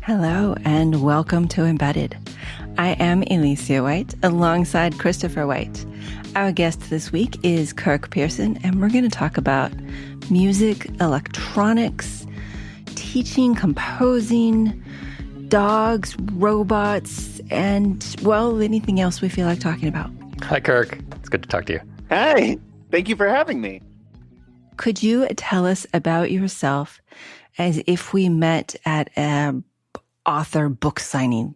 Hello and welcome to Embedded. I am Alicia White alongside Christopher White. Our guest this week is Kirk Pearson, and we're going to talk about music, electronics, teaching, composing, dogs, robots, and, well, anything else we feel like talking about. Hi, Kirk. It's good to talk to you. Hi. Thank you for having me. Could you tell us about yourself as if we met at an author book signing?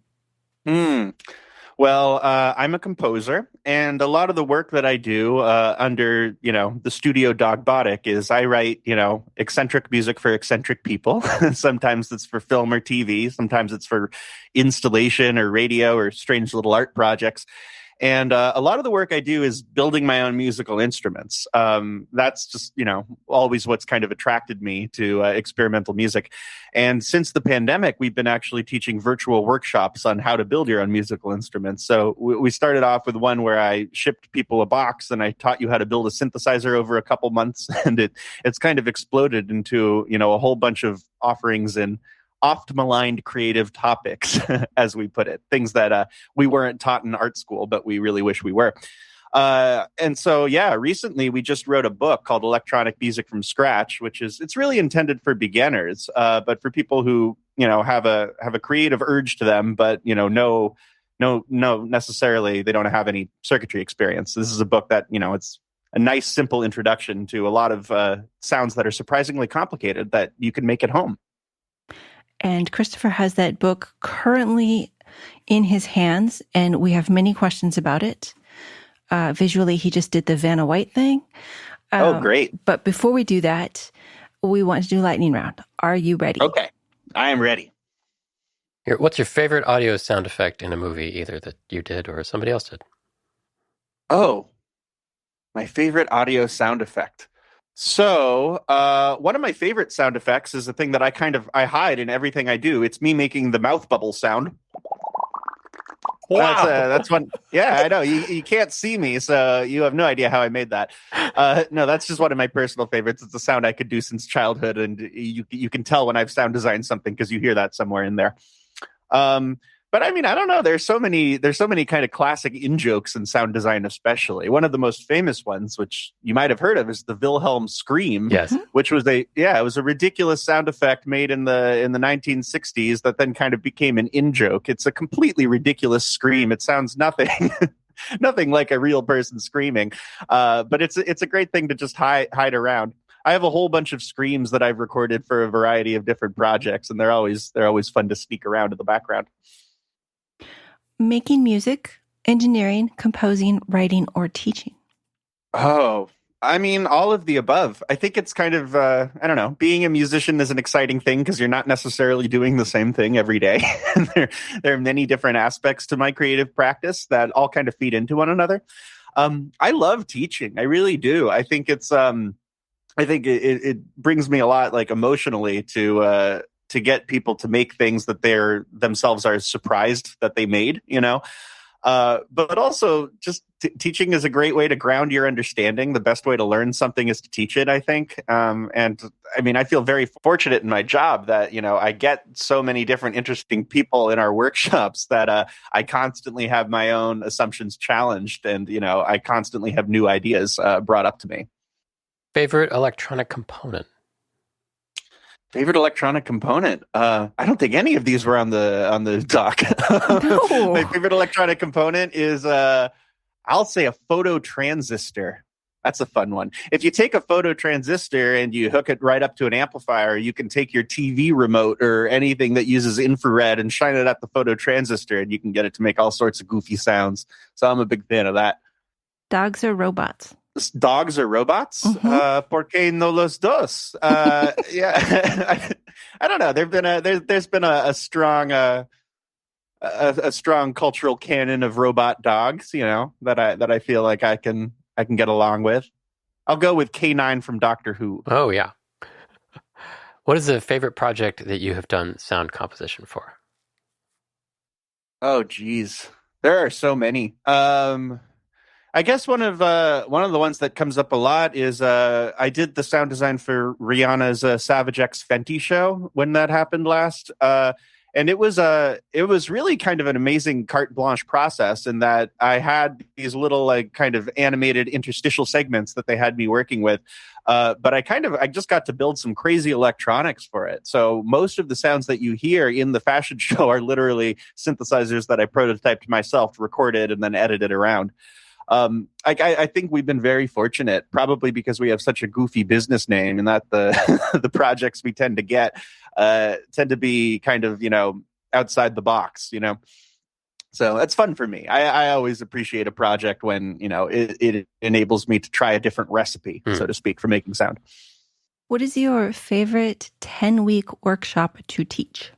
Well, I'm a composer, and a lot of the work that I do under, the studio Dogbotic is I write, eccentric music for eccentric people. Sometimes it's for film or TV. Sometimes it's for installation or radio or strange little art projects. And a lot of the work I do is building my own musical instruments. That's just, always what's kind of attracted me to experimental music. And since the pandemic, we've been actually teaching virtual workshops on how to build your own musical instruments. So we started off with one where I shipped people a box and I taught you how to build a synthesizer over a couple months. And it's kind of exploded into, a whole bunch of offerings in oft-maligned creative topics, as we put it, things that we weren't taught in art school, but we really wish we were. And so, recently we just wrote a book called Electronic Music from Scratch, it's really intended for beginners, but for people who, have a creative urge to them, but, no, necessarily they don't have any circuitry experience. This is a book that, it's a nice, simple introduction to a lot of sounds that are surprisingly complicated that you can make at home. And Christopher has that book currently in his hands, and we have many questions about it. Visually, he just did the Vanna White thing. Oh, great. But before we do that, we want to do lightning round. Are you ready? Okay, I am ready. Here, what's your favorite audio sound effect in a movie, either that you did or somebody else did? Oh, my favorite audio sound effect. So one of my favorite sound effects is a thing that I hide in everything I do. It's me making the mouth bubble sound. Wow. That's one. Yeah, I know. You can't see me, so you have no idea how I made that. No, that's just one of my personal favorites. It's a sound I could do since childhood, and you can tell when I've sound designed something because you hear that somewhere in there. But I mean, I don't know. There's so many kind of classic in-jokes in sound design, especially. One of the most famous ones, which you might have heard of, is the Wilhelm scream. Yes. Which was it was a ridiculous sound effect made in the 1960s that then kind of became an in-joke. It's a completely ridiculous scream. It sounds nothing like a real person screaming. But it's a great thing to just hide around. I have a whole bunch of screams that I've recorded for a variety of different projects, and they're always fun to sneak around in the background. Making music, engineering, composing, writing, or teaching? Oh, I mean, all of the above. I think it's kind of, I don't know, being a musician is an exciting thing because you're not necessarily doing the same thing every day. There are many different aspects to my creative practice that all kind of feed into one another. I love teaching. I really do. I think it's, I think it brings me a lot, like, emotionally to get people to make things that they're themselves are surprised that they made, but also just teaching is a great way to ground your understanding. The best way to learn something is to teach it, I think. And I mean, I feel very fortunate in my job that, I get so many different interesting people in our workshops that I constantly have my own assumptions challenged, and, I constantly have new ideas brought up to me. Favorite electronic component? Favorite electronic component? I don't think any of these were on the doc. No. My favorite electronic component is, I'll say, a photo transistor. That's a fun one. If you take a photo transistor and you hook it right up to an amplifier, you can take your TV remote or anything that uses infrared and shine it at the photo transistor, and you can get it to make all sorts of goofy sounds. So I'm a big fan of that. Dogs or robots? Dogs or robots? Mm-hmm. ¿Por qué no los dos? Yeah, I don't know. There's been a strong a strong cultural canon of robot dogs, that I feel like I can get along with. I'll go with K9 from Doctor Who. Oh yeah. What is the favorite project that you have done sound composition for? Oh geez, there are so many. I guess one of the ones that comes up a lot is I did the sound design for Rihanna's Savage X Fenty show when that happened last, and it was really kind of an amazing carte blanche process in that I had these little like kind of animated interstitial segments that they had me working with, but I just got to build some crazy electronics for it. So most of the sounds that you hear in the fashion show are literally synthesizers that I prototyped myself, recorded, and then edited around. I think we've been very fortunate, probably because we have such a goofy business name, and that the the projects we tend to get tend to be kind of, outside the box, So that's fun for me. I always appreciate a project when, it enables me to try a different recipe, so to speak, for making sound. What is your favorite 10-week workshop to teach?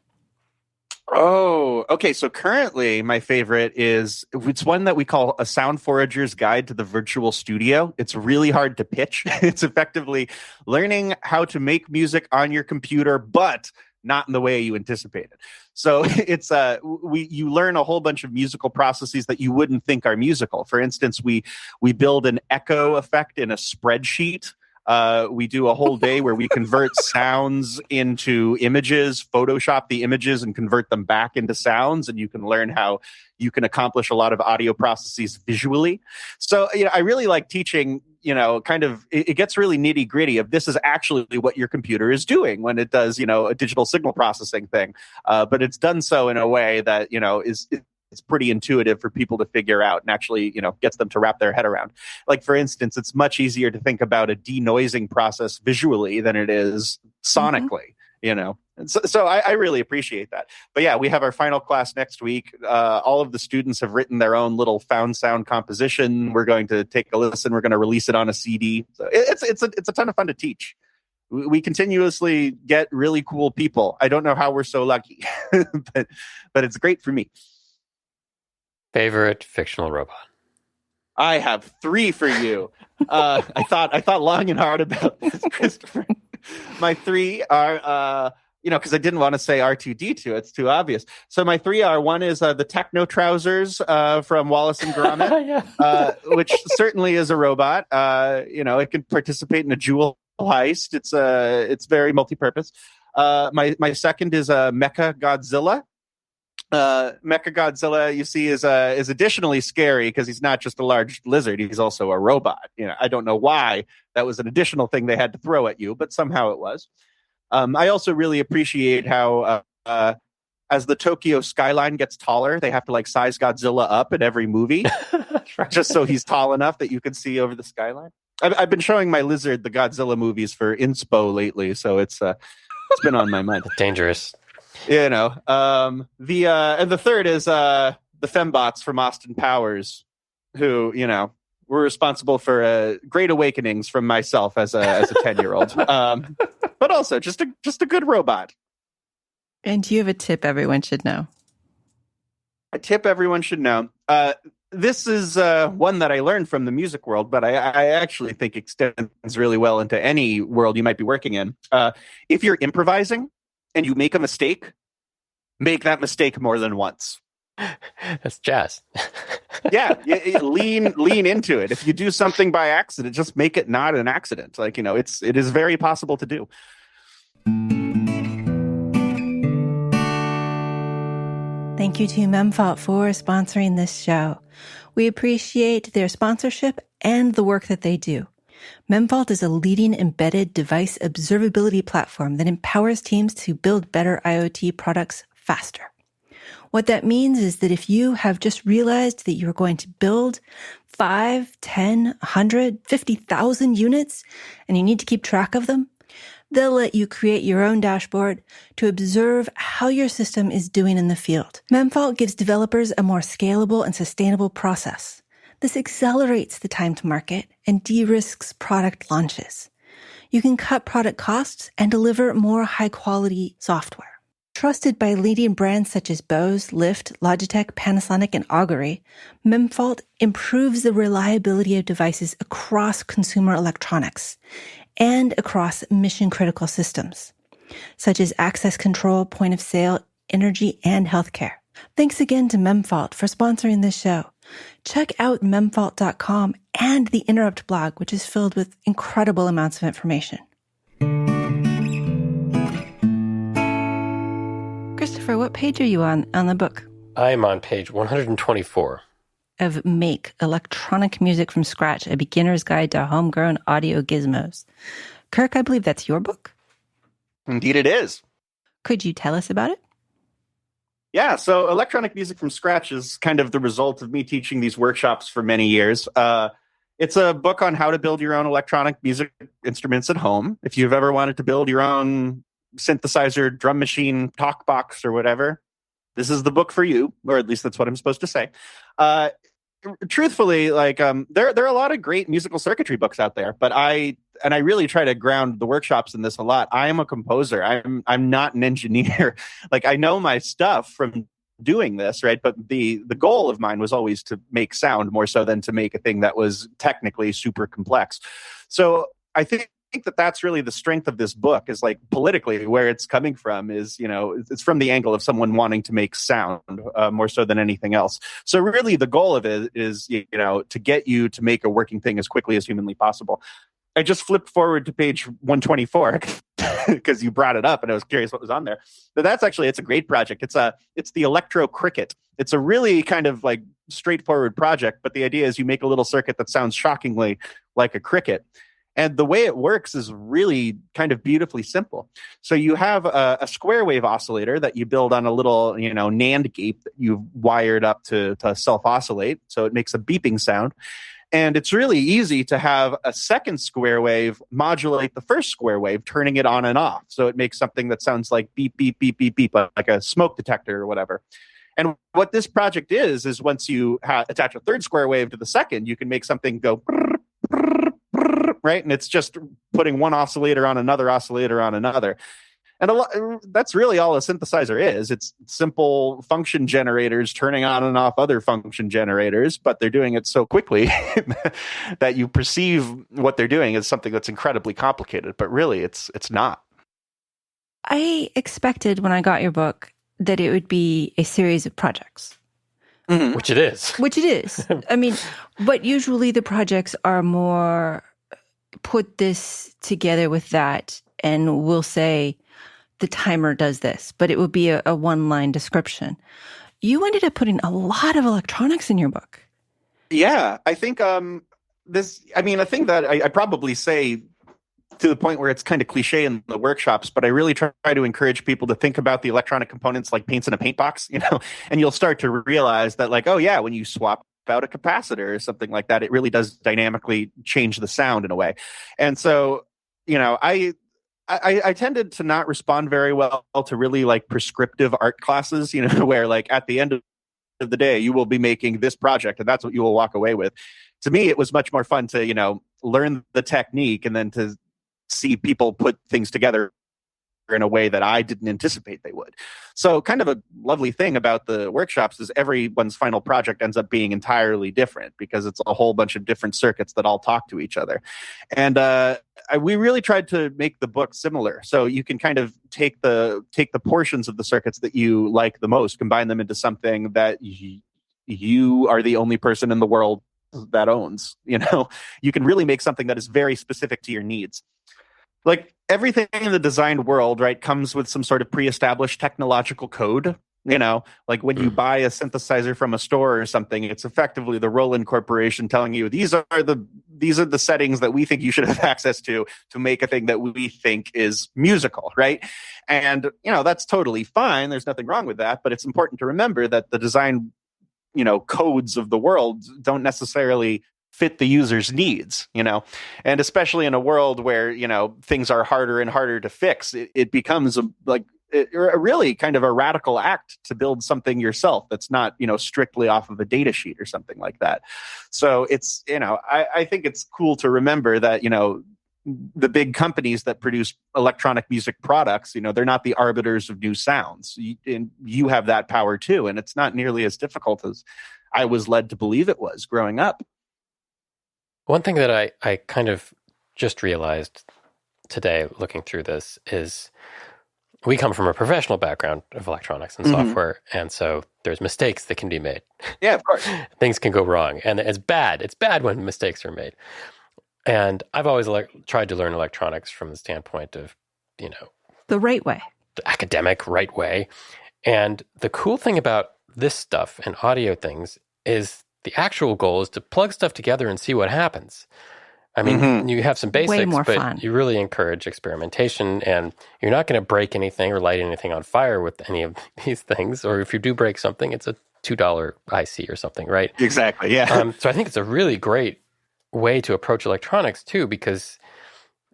Oh, okay. So currently my favorite it's one that we call A Sound Forager's Guide to the Virtual Studio. It's really hard to pitch. It's effectively learning how to make music on your computer, but not in the way you anticipated. So it's you learn a whole bunch of musical processes that you wouldn't think are musical. For instance, we build an echo effect in a spreadsheet. We do a whole day where we convert sounds into images, Photoshop the images and convert them back into sounds. And you can learn how you can accomplish a lot of audio processes visually. So, I really like teaching, it gets really nitty gritty of this is actually what your computer is doing when it does, a digital signal processing thing. But it's done so in a way that, it's pretty intuitive for people to figure out and actually, gets them to wrap their head around. Like, for instance, it's much easier to think about a denoising process visually than it is sonically, And so I really appreciate that. But yeah, we have our final class next week. All of the students have written their own little found sound composition. We're going to take a listen. We're going to release it on a CD. So it's a ton of fun to teach. We continuously get really cool people. I don't know how we're so lucky, but it's great for me. Favorite fictional robot? I have 3 for you. I thought long and hard about this, Christopher. My 3 are, because I didn't want to say R2-D2. It's too obvious. So my 3 are: one is the Techno Trousers from Wallace and Gromit, which certainly is a robot. It can participate in a jewel heist. It's very multi-purpose. My second is Mecha Godzilla. Mecha Godzilla, you see, is additionally scary because he's not just a large lizard; he's also a robot. I don't know why that was an additional thing they had to throw at you, but somehow it was. I also really appreciate how, as the Tokyo skyline gets taller, they have to size Godzilla up in every movie, just so he's tall enough that you can see over the skyline. I've been showing my lizard the Godzilla movies for Inspo lately, so it's been on my mind. Dangerous. And the third is the fembots from Austin Powers, who were responsible for great awakenings from myself as a 10-year-old, but also just a good robot. And do you have a tip everyone should know? A tip everyone should know. This is one that I learned from the music world, but I actually think extends really well into any world you might be working in. If you're improvising and you make a mistake, make that mistake more than once. That's jazz. Yeah, lean into it. If you do something by accident, just make it not an accident. It is very possible to do. Thank you to Memfault for sponsoring this show. We appreciate their sponsorship and the work that they do. Memfault is a leading embedded device observability platform that empowers teams to build better IoT products faster. What that means is that if you have just realized that you're going to build 5, 10, 100, 50,000 units and you need to keep track of them, they'll let you create your own dashboard to observe how your system is doing in the field. Memfault gives developers a more scalable and sustainable process. This accelerates the time to market and de-risks product launches. You can cut product costs and deliver more high-quality software. Trusted by leading brands such as Bose, Lyft, Logitech, Panasonic, and Augury, Memfault improves the reliability of devices across consumer electronics and across mission-critical systems, such as access control, point of sale, energy, and healthcare. Thanks again to Memfault for sponsoring this show. Check out memfault.com and the Interrupt blog, which is filled with incredible amounts of information. Christopher, what page are you on the book? I'm on page 124. Of Make, Electronic Music from Scratch, A Beginner's Guide to Homegrown Audio Gizmos. Kirk, I believe that's your book? Indeed it is. Could you tell us about it? Yeah, so Electronic Music from Scratch is kind of the result of me teaching these workshops for many years. It's a book on how to build your own electronic music instruments at home. If you've ever wanted to build your own synthesizer, drum machine, talk box, or whatever, this is the book for you, or at least that's what I'm supposed to say. Truthfully, there are a lot of great musical circuitry books out there, but I really try to ground the workshops in this a lot. I am a composer. I'm not an engineer. I know my stuff from doing this, right? But the goal of mine was always to make sound more so than to make a thing that was technically super complex. So I think that that's really the strength of this book, is politically where it's coming from is, it's from the angle of someone wanting to make sound more so than anything else. So really the goal of it is, to get you to make a working thing as quickly as humanly possible. I just flipped forward to page 124 because you brought it up and I was curious what was on there. But it's a great project. It's the Electro Cricket. It's a really kind of straightforward project, but the idea is you make a little circuit that sounds shockingly like a cricket. And the way it works is really kind of beautifully simple. So you have a square wave oscillator that you build on a little, NAND gate that you've wired up to self-oscillate. So it makes a beeping sound. And it's really easy to have a second square wave modulate the first square wave, turning it on and off. So it makes something that sounds like beep, beep, beep, beep, beep, like a smoke detector or whatever. And what this project is once you attach a third square wave to the second, you can make something go right? And it's just putting one oscillator on another oscillator on another. And that's really all a synthesizer is. It's simple function generators turning on and off other function generators, but they're doing it so quickly that you perceive what they're doing as something that's incredibly complicated, but really it's not. I expected when I got your book that it would be a series of projects. Mm-hmm. Which it is. I mean, but usually the projects are more put this together with that, and we'll say the timer does this, but it would be a one-line description. You ended up putting a lot of electronics in your book. Yeah, I think a thing that I probably say to the point where it's kind of cliche in the workshops, but I really try to encourage people to think about the electronic components like paints in a paint box, and you'll start to realize that when you swap out a capacitor or something like that, it really does dynamically change the sound in a way. And so, I tended to not respond very well to really prescriptive art classes, where at the end of the day, you will be making this project and that's what you will walk away with. To me, it was much more fun to, learn the technique and then to see people put things together in a way that I didn't anticipate they would. So kind of a lovely thing about the workshops is everyone's final project ends up being entirely different because it's a whole bunch of different circuits that all talk to each other. And we really tried to make the book similar. So you can kind of take the portions of the circuits that you like the most, combine them into something that you are the only person in the world that owns. You can really make something that is very specific to your needs. Everything in the designed world, right, comes with some sort of pre-established technological code. When you buy a synthesizer from a store or something, it's effectively the Roland Corporation telling you these are the settings that we think you should have access to make a thing that we think is musical, right? And that's totally fine. There's nothing wrong with that, but it's important to remember that the design, codes of the world don't necessarily fit the user's needs, and especially in a world where, things are harder and harder to fix, it becomes a really kind of a radical act to build something yourself that's not, strictly off of a data sheet or something like that. So it's, I think it's cool to remember that, the big companies that produce electronic music products, they're not the arbiters of new sounds. You have that power too. And it's not nearly as difficult as I was led to believe it was growing up. One thing that I kind of just realized today looking through this is we come from a professional background of electronics and software, and so there's mistakes that can be made. Yeah, of course. Things can go wrong, and it's bad. It's bad when mistakes are made. And I've always tried to learn electronics from the standpoint of, the right way, the academic right way. And the cool thing about this stuff and audio things is the actual goal is to plug stuff together and see what happens. I mean, you have some basics, but fun. You really encourage experimentation, and you're not going to break anything or light anything on fire with any of these things. Or if you do break something, it's a $2 IC or something, right? Exactly, yeah. So I think it's a really great way to approach electronics too, because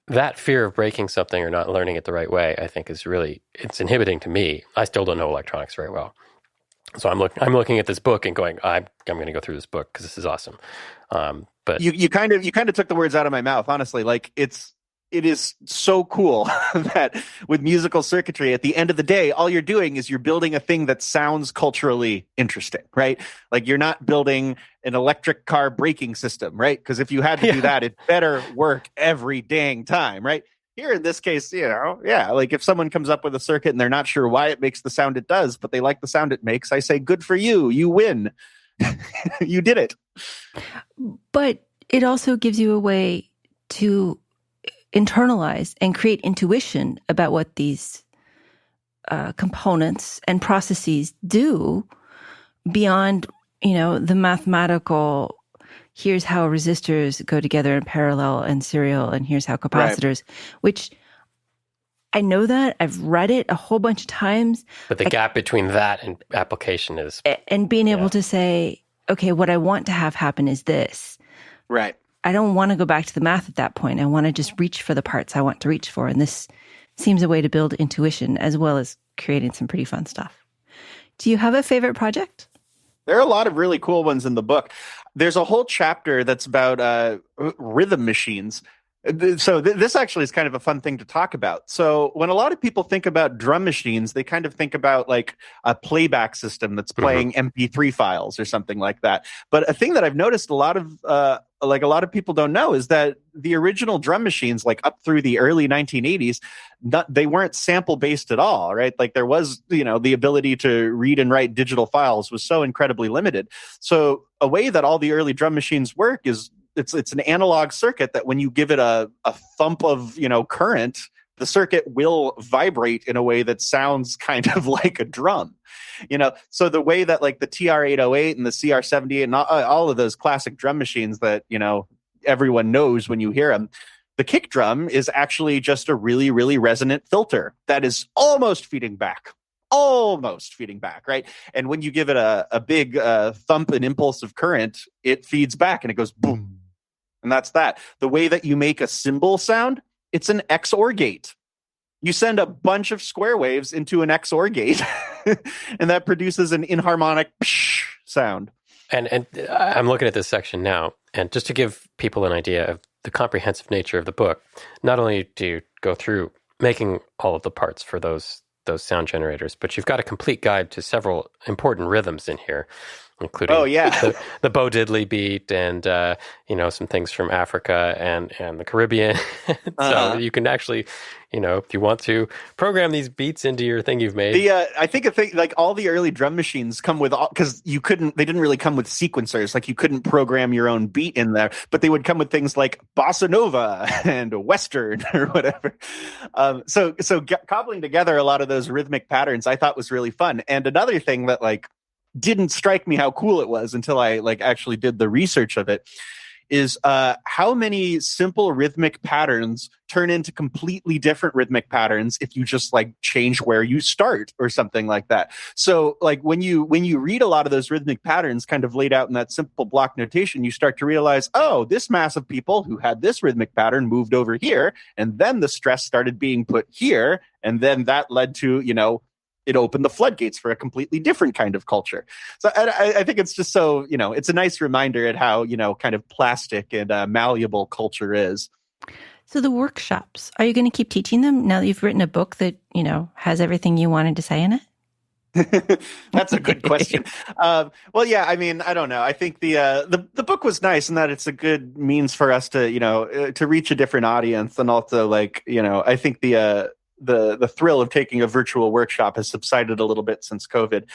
that fear of breaking something or not learning it the right way, I think it's inhibiting to me. I still don't know electronics very well. So I'm looking at this book and going, I'm going to go through this book because this is awesome. But you kind of took the words out of my mouth, honestly. Like it is so cool that with musical circuitry, at the end of the day, all you're doing is you're building a thing that sounds culturally interesting, right? Like you're not building an electric car braking system, right? Because if you had to do that, it better work every dang time, right? Here in this case, like if someone comes up with a circuit and they're not sure why it makes the sound it does, but they like the sound it makes, I say, good for you. You win. You did it. But it also gives you a way to internalize and create intuition about what these components and processes do beyond, the mathematical, here's how resistors go together in parallel and serial, and here's how capacitors, which I know that. I've read it a whole bunch of times. But the gap between that and application is... And being able to say, okay, what I want to have happen is this. Right. I don't want to go back to the math at that point. I want to just reach for the parts I want to reach for. And this seems a way to build intuition as well as creating some pretty fun stuff. Do you have a favorite project? There are a lot of really cool ones in the book. There's a whole chapter that's about rhythm machines. So this actually is kind of a fun thing to talk about. So when a lot of people think about drum machines, they kind of think about like a playback system that's playing MP3 files or something like that. But a thing that I've noticed a lot of people don't know is that the original drum machines, like up through the early 1980s, they weren't sample based at all, right? Like there was, the ability to read and write digital files was so incredibly limited. So a way that all the early drum machines work is it's an analog circuit that when you give it a thump of, current, the circuit will vibrate in a way that sounds kind of like a drum, So the way that like the TR-808 and the CR-78 and all of those classic drum machines that, everyone knows when you hear them, the kick drum is actually just a really, really resonant filter that is almost feeding back, right? And when you give it a big thump and impulse of current, it feeds back and it goes boom. And that's that. The way that you make a cymbal sound, it's an XOR gate. You send a bunch of square waves into an XOR gate, and that produces an inharmonic sound. And I'm looking at this section now, and just to give people an idea of the comprehensive nature of the book, not only do you go through making all of the parts for those sound generators, but you've got a complete guide to several important rhythms in here, including the Bo Diddley beat and some things from Africa and the Caribbean. So you can actually, if you want to, program these beats into your thing you've made. I think a thing like all the early drum machines come with because they didn't really come with sequencers. Like you couldn't program your own beat in there, but they would come with things like bossa nova and western or whatever. So cobbling together a lot of those rhythmic patterns I thought was really fun. And another thing that like didn't strike me how cool it was until I like actually did the research of it is how many simple rhythmic patterns turn into completely different rhythmic patterns if you just like change where you start or something like that. So like when you read a lot of those rhythmic patterns kind of laid out in that simple block notation, you start to realize, oh, this mass of people who had this rhythmic pattern moved over here, and then the stress started being put here, and then that led to, it opened the floodgates for a completely different kind of culture. So I think it's just so, it's a nice reminder at how, kind of plastic and malleable culture is. So the workshops, are you going to keep teaching them now that you've written a book that, has everything you wanted to say in it? That's a good question. Well, yeah, I mean, I don't know. I think the book was nice in that it's a good means for us to, to reach a different audience. And also like, I think the thrill of taking a virtual workshop has subsided a little bit since COVID.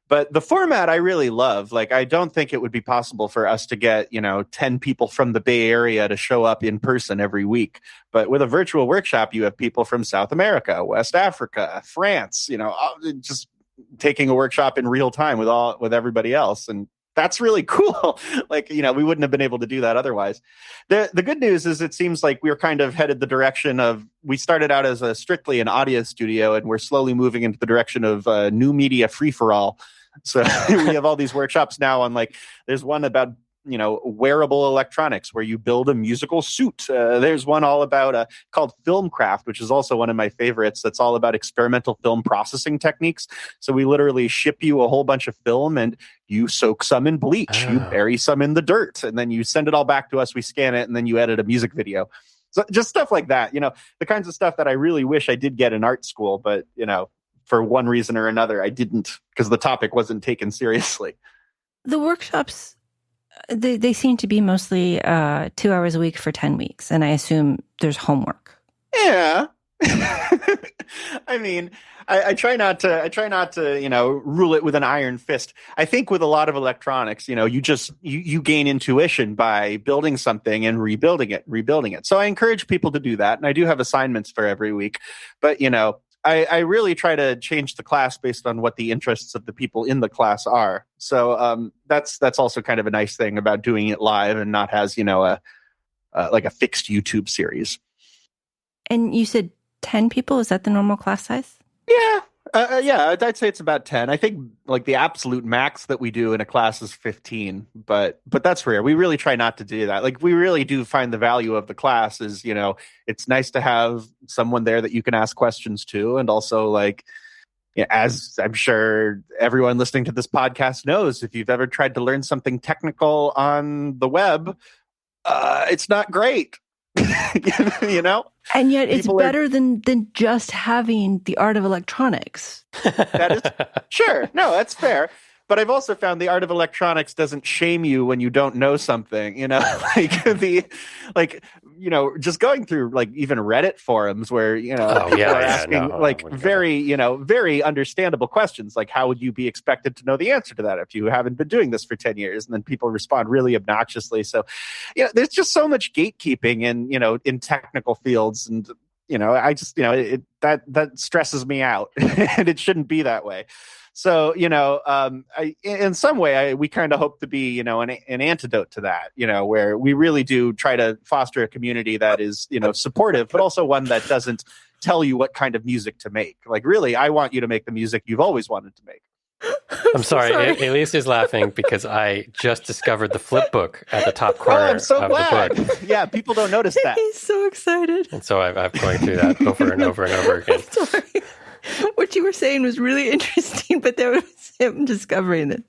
But the format I really love. Like, I don't think it would be possible for us to get, 10 people from the Bay Area to show up in person every week. But with a virtual workshop, you have people from South America, West Africa, France, just taking a workshop in real time with everybody else. And that's really cool. Like, we wouldn't have been able to do that otherwise. The good news is it seems like we're kind of headed the direction of, we started out as strictly an audio studio, and we're slowly moving into the direction of new media free-for-all. So we have all these workshops now on, like, there's one about, wearable electronics where you build a musical suit. There's one all about called Filmcraft, which is also one of my favorites. That's all about experimental film processing techniques. So we literally ship you a whole bunch of film, and you soak some in bleach, you bury some in the dirt, and then you send it all back to us. We scan it, and then you edit a music video. So just stuff like that, the kinds of stuff that I really wish I did get in art school, but, for one reason or another, I didn't, because the topic wasn't taken seriously. The workshops, they seem to be mostly 2 hours a week for 10 weeks. And I assume there's homework. Yeah. I mean, I try not to, rule it with an iron fist. I think with a lot of electronics, you gain intuition by building something and rebuilding it. So I encourage people to do that. And I do have assignments for every week, but, I really try to change the class based on what the interests of the people in the class are. So that's also kind of a nice thing about doing it live and not as, like a fixed YouTube series. And you said 10 people? Is that the normal class size? Yeah. Yeah, I'd say it's about 10. I think like the absolute max that we do in a class is 15, but that's rare. We really try not to do that. Like, we really do find the value of the class is, it's nice to have someone there that you can ask questions to. And also, like, as I'm sure everyone listening to this podcast knows, if you've ever tried to learn something technical on the web, it's not great. And yet it's better than just having the art of electronics. That is sure. No, that's fair. But I've also found the art of electronics doesn't shame you when you don't know something, just going through like even Reddit forums where, people are asking very understandable questions. Like, how would you be expected to know the answer to that if you haven't been doing this for 10 years? And then people respond really obnoxiously. So, there's just so much gatekeeping in technical fields. And, I just, that stresses me out and it shouldn't be that way. So, in some way, we kind of hope to be, an antidote to that, where we really do try to foster a community that is, supportive, but also one that doesn't tell you what kind of music to make. Like, really, I want you to make the music you've always wanted to make. I'm sorry. Elise is laughing because I just discovered the flip book at the top corner I'm so of glad. the book. Yeah, people don't notice that. He's so excited. And so I'm going through that over and over and over again. Sorry. What you were saying was really interesting, but there was him discovering it.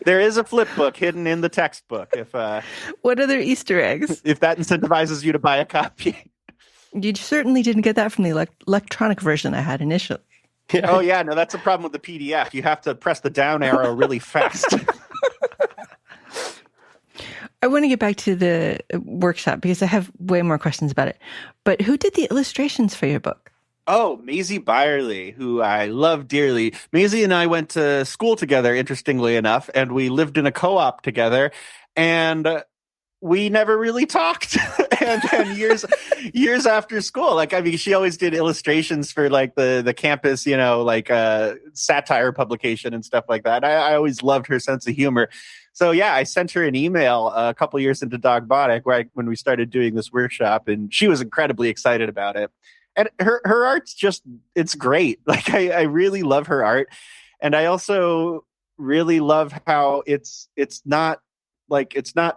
There is a flip book hidden in the textbook. What other Easter eggs? If that incentivizes you to buy a copy. You certainly didn't get that from the electronic version I had initially. Yeah. Oh, yeah. No, that's a problem with the PDF. You have to press the down arrow really fast. I want to get back to the workshop because I have way more questions about it. But who did the illustrations for your book? Oh, Maisie Byerly, who I love dearly. Maisie and I went to school together, interestingly enough, and we lived in a co-op together, and we never really talked. and years after school, like, I mean, she always did illustrations for like the campus, satire publication and stuff like that. I always loved her sense of humor. So yeah, I sent her an email a couple years into Dogbotic when we started doing this workshop, and she was incredibly excited about it. And her art's just, it's great. Like, I really love her art. And I also really love how it's not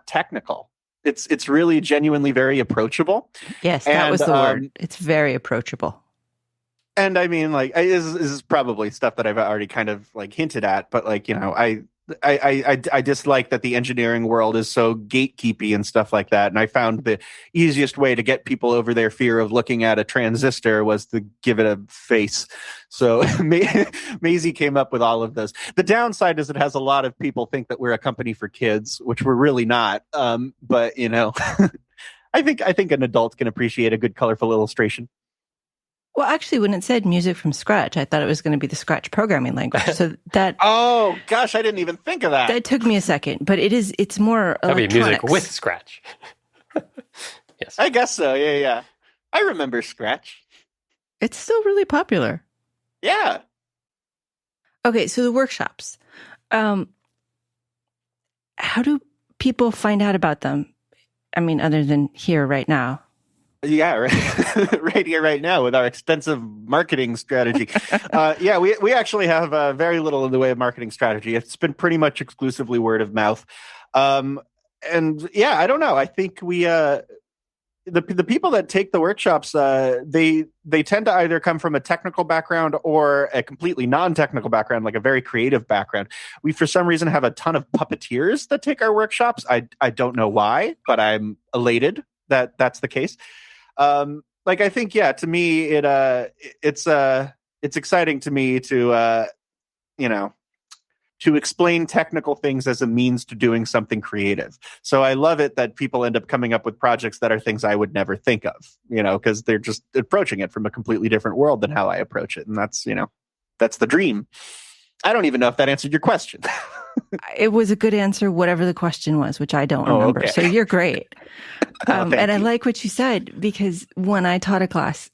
technical. It's really genuinely very approachable. Yes, that was the word. It's very approachable. And I mean, like, this is probably stuff that I've already kind of like hinted at, but like, I dislike that the engineering world is so gatekeepy and stuff like that. And I found the easiest way to get people over their fear of looking at a transistor was to give it a face. So Maisie came up with all of those. The downside is it has a lot of people think that we're a company for kids, which we're really not. But I think an adult can appreciate a good, colorful illustration. Well, actually, when it said music from Scratch, I thought it was going to be the Scratch programming language. So that oh gosh, I didn't even think of that. That took me a second, but it's more electronics. That'd be music with Scratch. Yes, I guess so. Yeah. I remember Scratch. It's still really popular. Yeah. Okay, so the workshops. How do people find out about them? I mean, other than here right now. Yeah, right here, right now, with our extensive marketing strategy. Yeah, we actually have very little in the way of marketing strategy. It's been pretty much exclusively word of mouth. And yeah, I don't know. I think the people that take the workshops, they tend to either come from a technical background or a completely non-technical background, like a very creative background. We, for some reason, have a ton of puppeteers that take our workshops. I don't know why, but I'm elated that that's the case. Like, I think, yeah, to me, it's exciting to me to, to explain technical things as a means to doing something creative. So I love it that people end up coming up with projects that are things I would never think of, because they're just approaching it from a completely different world than how I approach it. And that's, that's the dream. I don't even know if that answered your question. It was a good answer, whatever the question was, which I don't remember. Okay. So you're great. And I like what you said, because when I taught a class,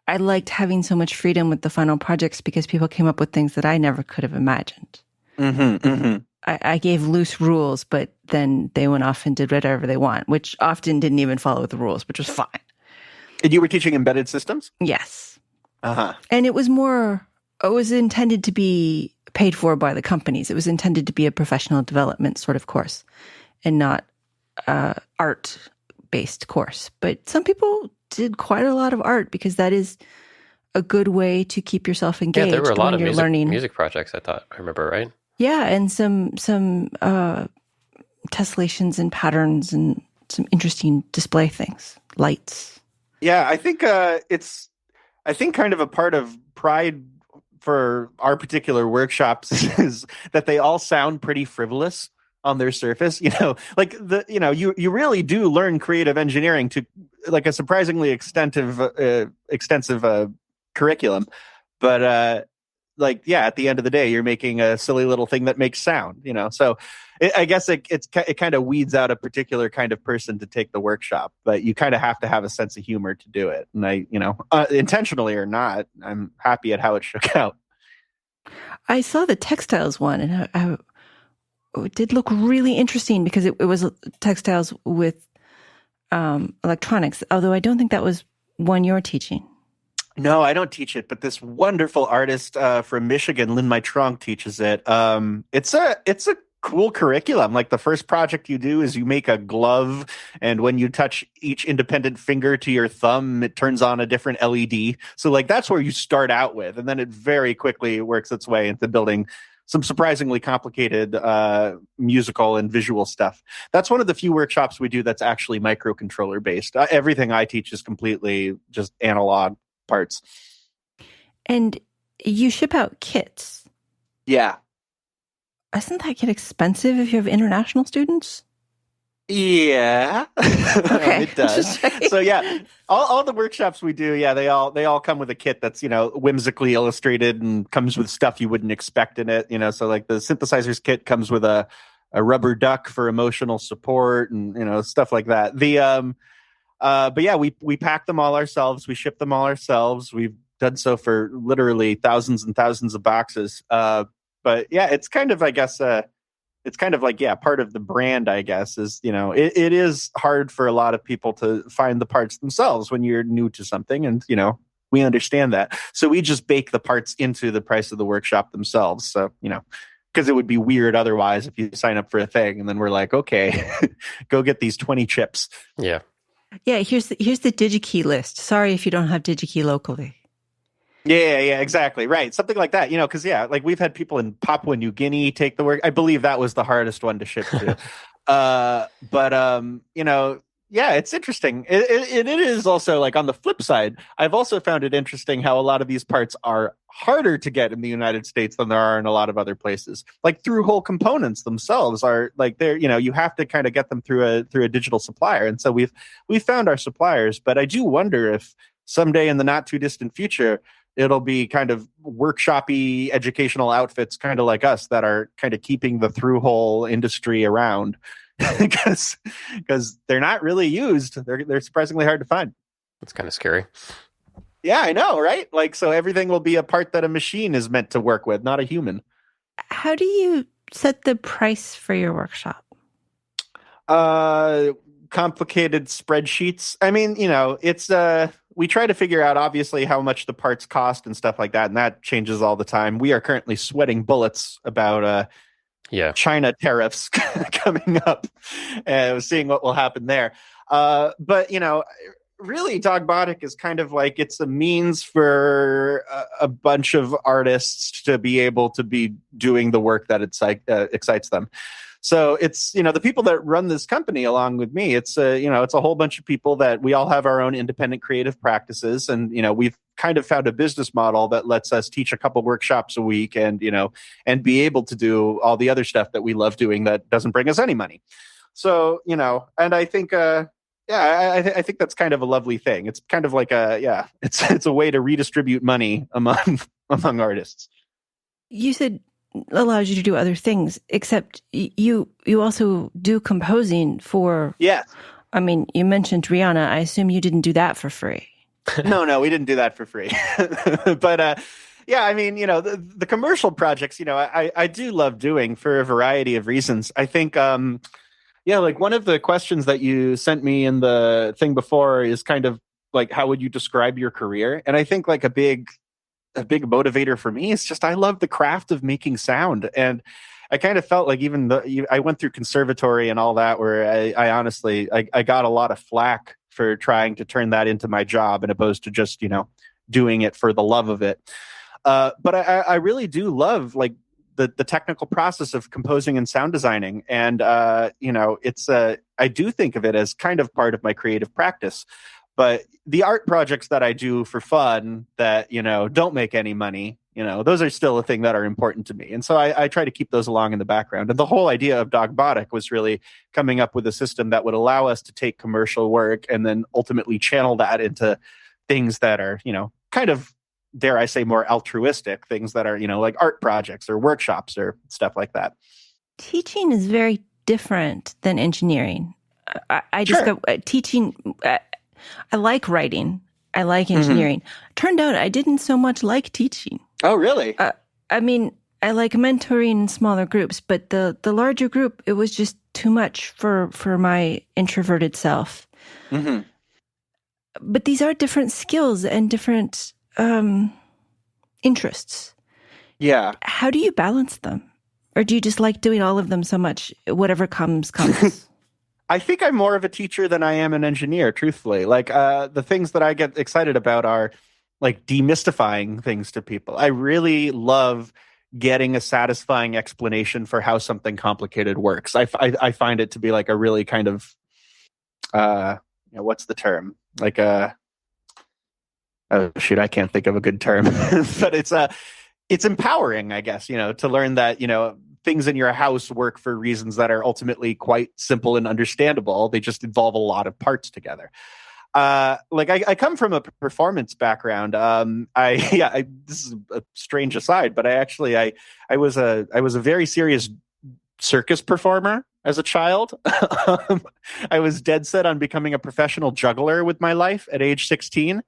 I liked having so much freedom with the final projects because people came up with things that I never could have imagined. Mm-hmm, mm-hmm. I gave loose rules, but then they went off and did whatever they want, which often didn't even follow the rules, which was fine. And you were teaching embedded systems? Yes. Uh-huh. And it was intended to be paid for by the companies. It was intended to be a professional development sort of course and not art-based course. But some people did quite a lot of art because that is a good way to keep yourself engaged. Yeah, there were a lot of music projects, I remember, right? Yeah, and some tessellations and patterns and some interesting display things, lights. Yeah, I think kind of a part of pride for our particular workshops is that they all sound pretty frivolous on their surface. You really do learn creative engineering to like a surprisingly extensive curriculum, but at the end of the day, you're making a silly little thing that makes sound. So I guess it kind of weeds out a particular kind of person to take the workshop, but you kind of have to have a sense of humor to do it. And intentionally or not, I'm happy at how it shook out. I saw the textiles one, and it did look really interesting because it was textiles with electronics, although I don't think that was one you're teaching. No, I don't teach it, but this wonderful artist from Michigan, Lynn Maitrong, teaches it. It's a cool curriculum. Like, the first project you do is you make a glove, and when you touch each independent finger to your thumb, it turns on a different LED. So that's where you start out with, and then it very quickly works its way into building some surprisingly complicated musical and visual stuff. That's one of the few workshops we do that's actually microcontroller based. Everything I teach is completely just analog parts. And you ship out kits. Yeah. Doesn't that get expensive if you have international students? Yeah. Okay. It does. So yeah, all the workshops we do, yeah, they all come with a kit that's, whimsically illustrated and comes with stuff you wouldn't expect in it, so like the synthesizers kit comes with a rubber duck for emotional support and, stuff like that. But yeah, we pack them all ourselves. We ship them all ourselves. We've done so for literally thousands and thousands of boxes. But yeah, it's kind of, I guess, it's kind of like, yeah, part of the brand, I guess, is, it is hard for a lot of people to find the parts themselves when you're new to something. And, we understand that. So we just bake the parts into the price of the workshop themselves. So, because it would be weird otherwise if you sign up for a thing and then we're like, okay, go get these 20 chips. Yeah. Yeah, here's the DigiKey list. Sorry if you don't have DigiKey locally. Yeah, exactly. Right. Something like that, because, like we've had people in Papua New Guinea take the work. I believe that was the hardest one to ship to. Yeah, it's interesting. It is also, like, on the flip side, I've also found it interesting how a lot of these parts are harder to get in the United States than there are in a lot of other places. Like, through hole components themselves are like they're, you have to kind of get them through a digital supplier. And so we've found our suppliers, but I do wonder if someday in the not too distant future, it'll be kind of workshop-y educational outfits, kind of like us, that are kind of keeping the through-hole industry around because they're not really used. They're surprisingly hard to find. That's kind of scary. Yeah, I know, right? Like, so everything will be a part that a machine is meant to work with, not a human. How do you set the price for your workshop? Complicated spreadsheets. I mean, it's we try to figure out obviously how much the parts cost and stuff like that, and that changes all the time. We are currently sweating bullets about China tariffs coming up, seeing what will happen there. But really, Dogbotic is kind of like, it's a means for a bunch of artists to be able to be doing the work that excites them. So it's, the people that run this company along with me, it's it's a whole bunch of people that we all have our own independent creative practices. And, we've kind of found a business model that lets us teach a couple workshops a week and be able to do all the other stuff that we love doing that doesn't bring us any money. So, and I think, I think that's kind of a lovely thing. It's kind of like it's a way to redistribute money among artists. You said allows you to do other things, except you also do composing for. Yeah. I mean, you mentioned Rihanna. I assume you didn't do that for free. No, we didn't do that for free. But I mean, the commercial projects, I do love doing for a variety of reasons. I think. Like one of the questions that you sent me in the thing before is kind of like, how would you describe your career? And I think like a big motivator for me is just, I love the craft of making sound. And I kind of felt like even though I went through conservatory and all that, where I honestly got a lot of flack for trying to turn that into my job, and opposed to just, doing it for the love of it. But I really do love like the technical process of composing and sound designing. And, it's I do think of it as kind of part of my creative practice. But the art projects that I do for fun that, don't make any money, those are still a thing that are important to me. And so I try to keep those along in the background. And the whole idea of Dogbotic was really coming up with a system that would allow us to take commercial work and then ultimately channel that into things that are, kind of, dare I say, more altruistic things that are, like art projects or workshops or stuff like that. Teaching is very different than engineering. I just Sure. go teaching. I like writing. I like engineering. Turned out I didn't so much like teaching. Oh, really? I mean, I like mentoring in smaller groups, but the larger group, it was just too much for my introverted self. Mm-hmm. But these are different skills and different interests. Yeah. How do you balance them? Or do you just like doing all of them so much, whatever comes? I think I'm more of a teacher than I am an engineer, truthfully. Like, the things that I get excited about are like demystifying things to people. I really love getting a satisfying explanation for how something complicated works. I find it to be like a really kind of, what's the term? Like oh shoot, I can't think of a good term, but it's empowering, I guess, to learn that, things in your house work for reasons that are ultimately quite simple and understandable. They just involve a lot of parts together. I come from a performance background. This is a strange aside, but I was a very serious circus performer as a child. I was dead set on becoming a professional juggler with my life at age 16.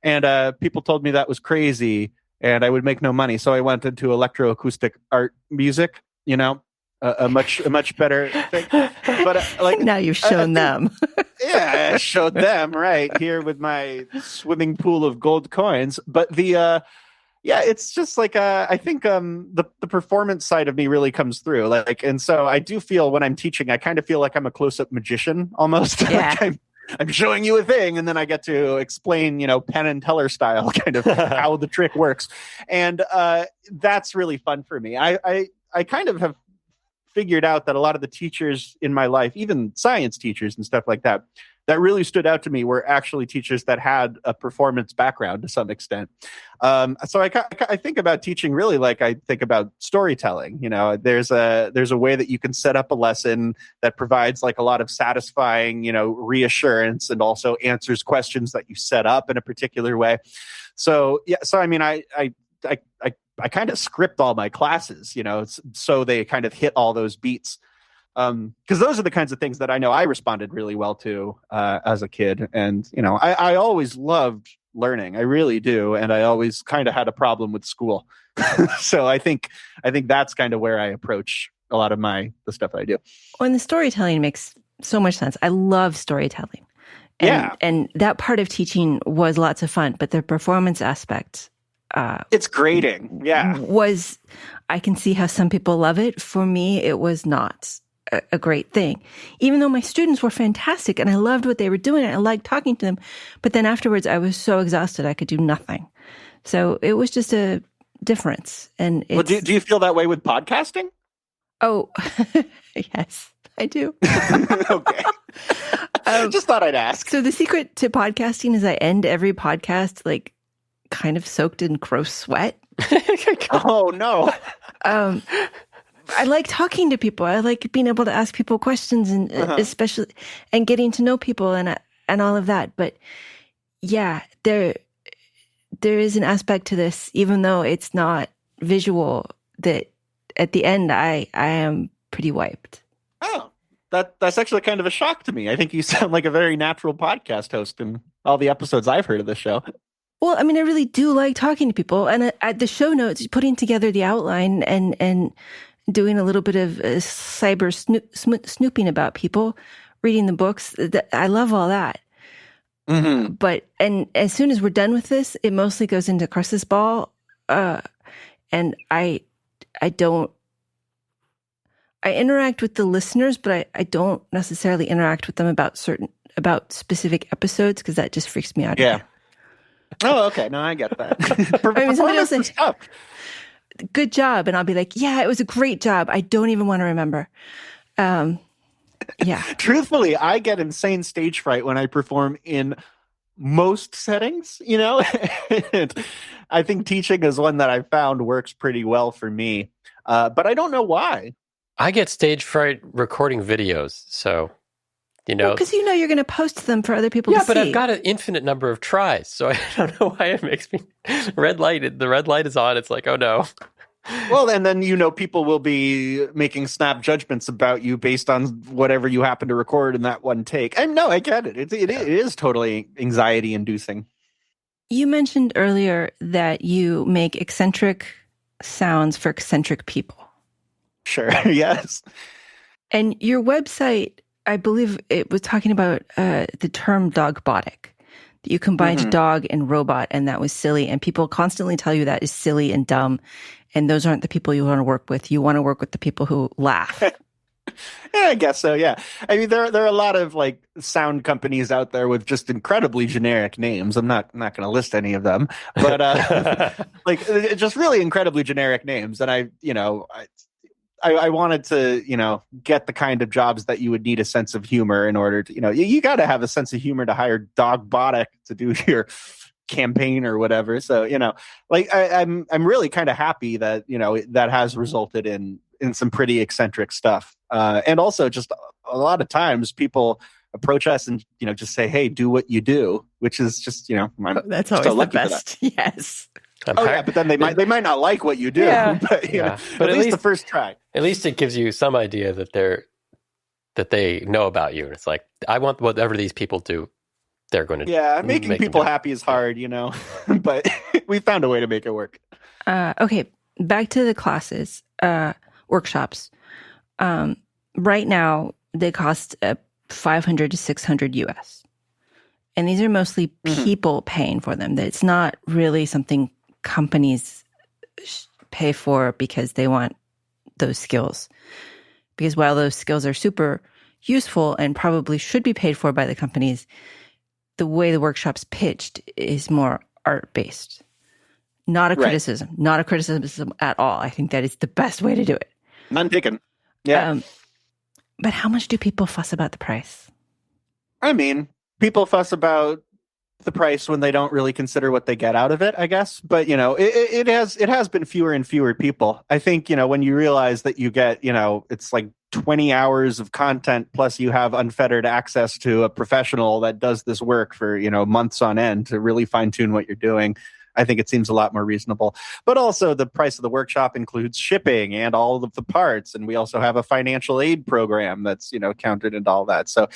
And people told me that was crazy and I would make no money. So I went into electroacoustic art music, a much better thing. But now you've shown them. Yeah, I showed them right here with my swimming pool of gold coins. But it's just like I think the performance side of me really comes through. And so I do feel when I'm teaching, I kind of feel like I'm a close-up magician almost. Yeah. Like I'm showing you a thing, and then I get to explain, Penn and Teller style, kind of how the trick works, and that's really fun for me. I kind of have figured out that a lot of the teachers in my life, even science teachers and stuff like that, that really stood out to me were actually teachers that had a performance background to some extent. So I think about teaching really like I think about storytelling. You know, there's a way that you can set up a lesson that provides like a lot of satisfying, you know, reassurance, and also answers questions that you set up in a particular way. So yeah, so I mean, I kind of script all my classes, you know, so they kind of hit all those beats. Because those are the kinds of things that I know I responded really well to as a kid. And, you know, I always loved learning. I really do. And I always kind of had a problem with school. So I think that's kind of where I approach a lot of the stuff that I do. Well, and the storytelling makes so much sense. I love storytelling. And that part of teaching was lots of fun, but the performance aspect... it's grading. Yeah. I can see how some people love it. For me, it was not a great thing, even though my students were fantastic and I loved what they were doing and I liked talking to them. But then afterwards, I was so exhausted, I could do nothing. So it was just a difference. And well, do you feel that way with podcasting? Oh, yes, I do. Okay. Just thought I'd ask. So the secret to podcasting is I end every podcast like kind of soaked in gross sweat. Oh, no. I like talking to people. I like being able to ask people questions, and especially and getting to know people and all of that. But yeah, there is an aspect to this, even though it's not visual, that at the end I am pretty wiped. Oh, that's actually kind of a shock to me. I think you sound like a very natural podcast host in all the episodes I've heard of this show. Well, I mean, I really do like talking to people, and at the show notes, putting together the outline and doing a little bit of cyber snooping about people, reading the books. I love all that. Mm-hmm. But as soon as we're done with this, it mostly goes into Chris's ball, and I interact with the listeners, but I don't necessarily interact with them about specific episodes, because that just freaks me out. Yeah. Oh, okay. No, I get that. I mean, somebody will say, good job. And I'll be like, yeah, it was a great job. I don't even want to remember. Yeah. Truthfully, I get insane stage fright when I perform in most settings, you know? And I think teaching is one that I found works pretty well for me. But I don't know why. I get stage fright recording videos, so... You know, because you're going to post them for other people to see. Yeah, but I've got an infinite number of tries, so I don't know why it makes me red light. The red light is on. It's like, oh no. Well, and then people will be making snap judgments about you based on whatever you happen to record in that one take. And no, I get it. It is totally anxiety inducing. You mentioned earlier that you make eccentric sounds for eccentric people. Sure. Yes. And your website, I believe it was talking about the term dogbotic. That you combined dog and robot, and that was silly. And people constantly tell you that is silly and dumb, and those aren't the people you want to work with. You want to work with the people who laugh. Yeah, I guess so. Yeah, I mean there are a lot of like sound companies out there with just incredibly generic names. I'm not going to list any of them, but like just really incredibly generic names. And I wanted to, get the kind of jobs that you would need a sense of humor in order to, you got to have a sense of humor to hire Dogbotic to do your campaign or whatever. So, I'm really kind of happy that, that has resulted in some pretty eccentric stuff. And also just a lot of times people approach us and, just say, hey, do what you do, which is just, that's always the best. Yes. Yeah, but then they might not like what you do. Yeah. But, but at least the first try. At least it gives you some idea that they know about you. And it's like, I want whatever these people do, they're going to. Yeah, making people happy is hard, but we found a way to make it work. Okay, back to the classes, workshops. Right now, they cost $500 to $600 US, and these are mostly people paying for them. It's not really something companies pay for because they want those skills. Because while those skills are super useful and probably should be paid for by the companies, the way the workshop's pitched is more art-based. Not a criticism at all. I think that is the best way to do it. None taken. Yeah. But how much do people fuss about the price? I mean, people fuss about the price when they don't really consider what they get out of it, I guess. But, it has been fewer and fewer people. I think, when you realize that you get, it's like 20 hours of content, plus you have unfettered access to a professional that does this work for, months on end to really fine tune what you're doing. I think it seems a lot more reasonable. But also the price of the workshop includes shipping and all of the parts. And we also have a financial aid program that's, counted into all that. So,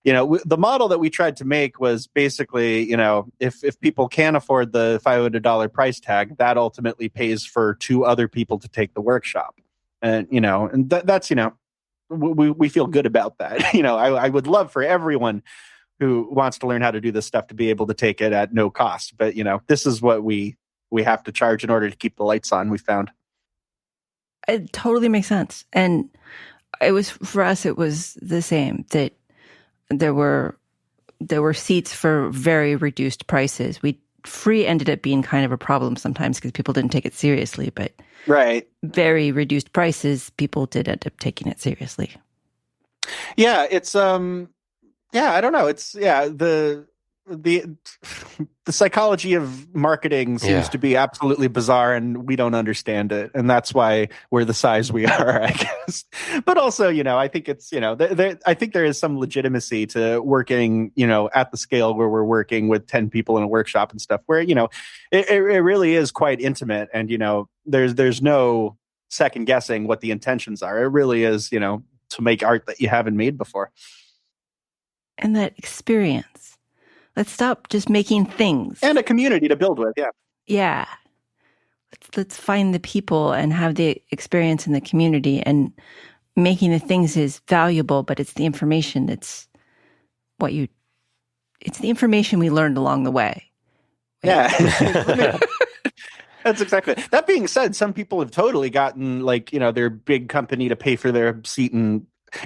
the model that we tried to make was basically, if people can afford the $500 price tag, that ultimately pays for 2 other people to take the workshop. And, that's, we feel good about that. I would love for everyone who wants to learn how to do this stuff to be able to take it at no cost. But, this is what we have to charge in order to keep the lights on, we found. It totally makes sense. And for us, it was the same, that there were seats for very reduced prices. Free ended up being kind of a problem sometimes because people didn't take it seriously, but right, very reduced prices, people did end up taking it seriously. Yeah, it's I don't know. It's the psychology of marketing seems to be absolutely bizarre, and we don't understand it, and that's why we're the size we are, I guess. But also, I think it's I think there is some legitimacy to working at the scale where we're working with 10 people in a workshop and stuff, where it really is quite intimate, and there's no second guessing what the intentions are. It really is to make art that you haven't made before, and that experience. Let's stop just making things. And a community to build with, yeah. Yeah. Let's find the people and have the experience in the community, and making the things is valuable, but it's the information it's the information we learned along the way. Yeah. That's exactly it. That being said, some people have totally gotten their big company to pay for their seat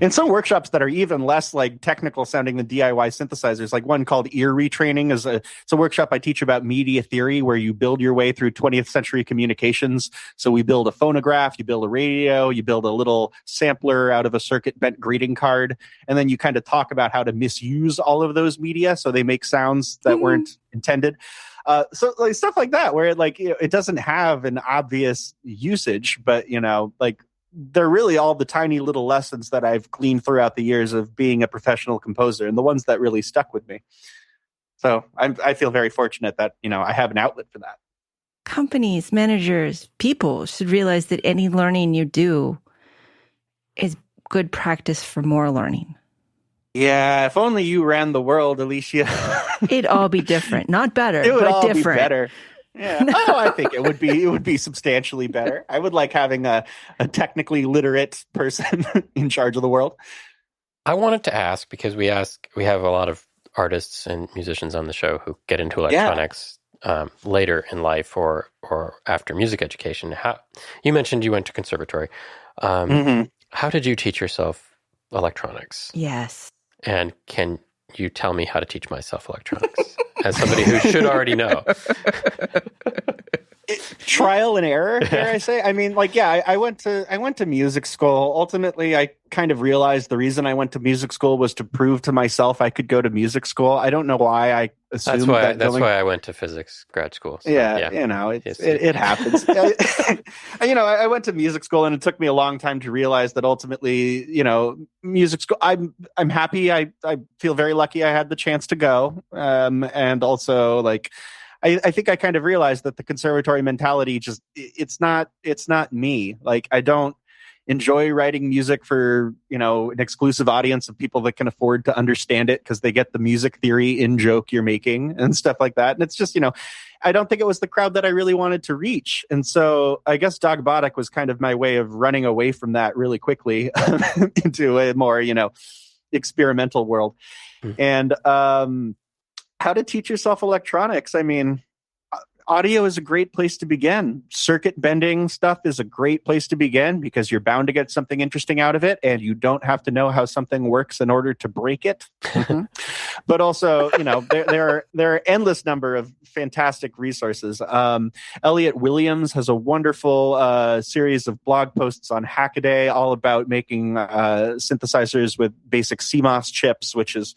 in some workshops that are even less technical sounding than DIY synthesizers, like one called Ear Retraining. It's a workshop I teach about media theory, where you build your way through 20th century communications. So we build a phonograph, you build a radio, you build a little sampler out of a circuit bent greeting card, and then you kind of talk about how to misuse all of those media so they make sounds that weren't intended. So stuff like that, where it doesn't have an obvious usage, but they're really all the tiny little lessons that I've gleaned throughout the years of being a professional composer, and the ones that really stuck with me. So I feel very fortunate that, I have an outlet for that. Companies, managers, people should realize that any learning you do is good practice for more learning. Yeah, if only you ran the world, Alicia. It'd all be different. Not better, it would but all different. Be better. Yeah. Oh, I think it would be substantially better. I would like having a technically literate person in charge of the world. I wanted to ask, because we have a lot of artists and musicians on the show who get into electronics later in life or after music education. You mentioned you went to conservatory. How did you teach yourself electronics? Yes. And can you tell me how to teach myself electronics as somebody who should already know? Trial and error, dare I say? I mean, I went to music school. Ultimately, I kind of realized the reason I went to music school was to prove to myself I could go to music school. I don't know why I assumed that's why I went to physics grad school. So, it happens. I went to music school, and it took me a long time to realize that ultimately, music school, I'm happy. I feel very lucky I had the chance to go. And also I think I kind of realized that the conservatory mentality it's not me. I don't enjoy writing music for, an exclusive audience of people that can afford to understand it because they get the music theory in joke you're making and stuff like that. And it's just, I don't think it was the crowd that I really wanted to reach. And so I guess Dogbotic was kind of my way of running away from that really quickly into a more, experimental world. And, how to teach yourself electronics. I mean, audio is a great place to begin. Circuit bending stuff is a great place to begin because you're bound to get something interesting out of it, and you don't have to know how something works in order to break it. Mm-hmm. But also, there are endless number of fantastic resources. Elliot Williams has a wonderful series of blog posts on Hackaday all about making synthesizers with basic CMOS chips, which is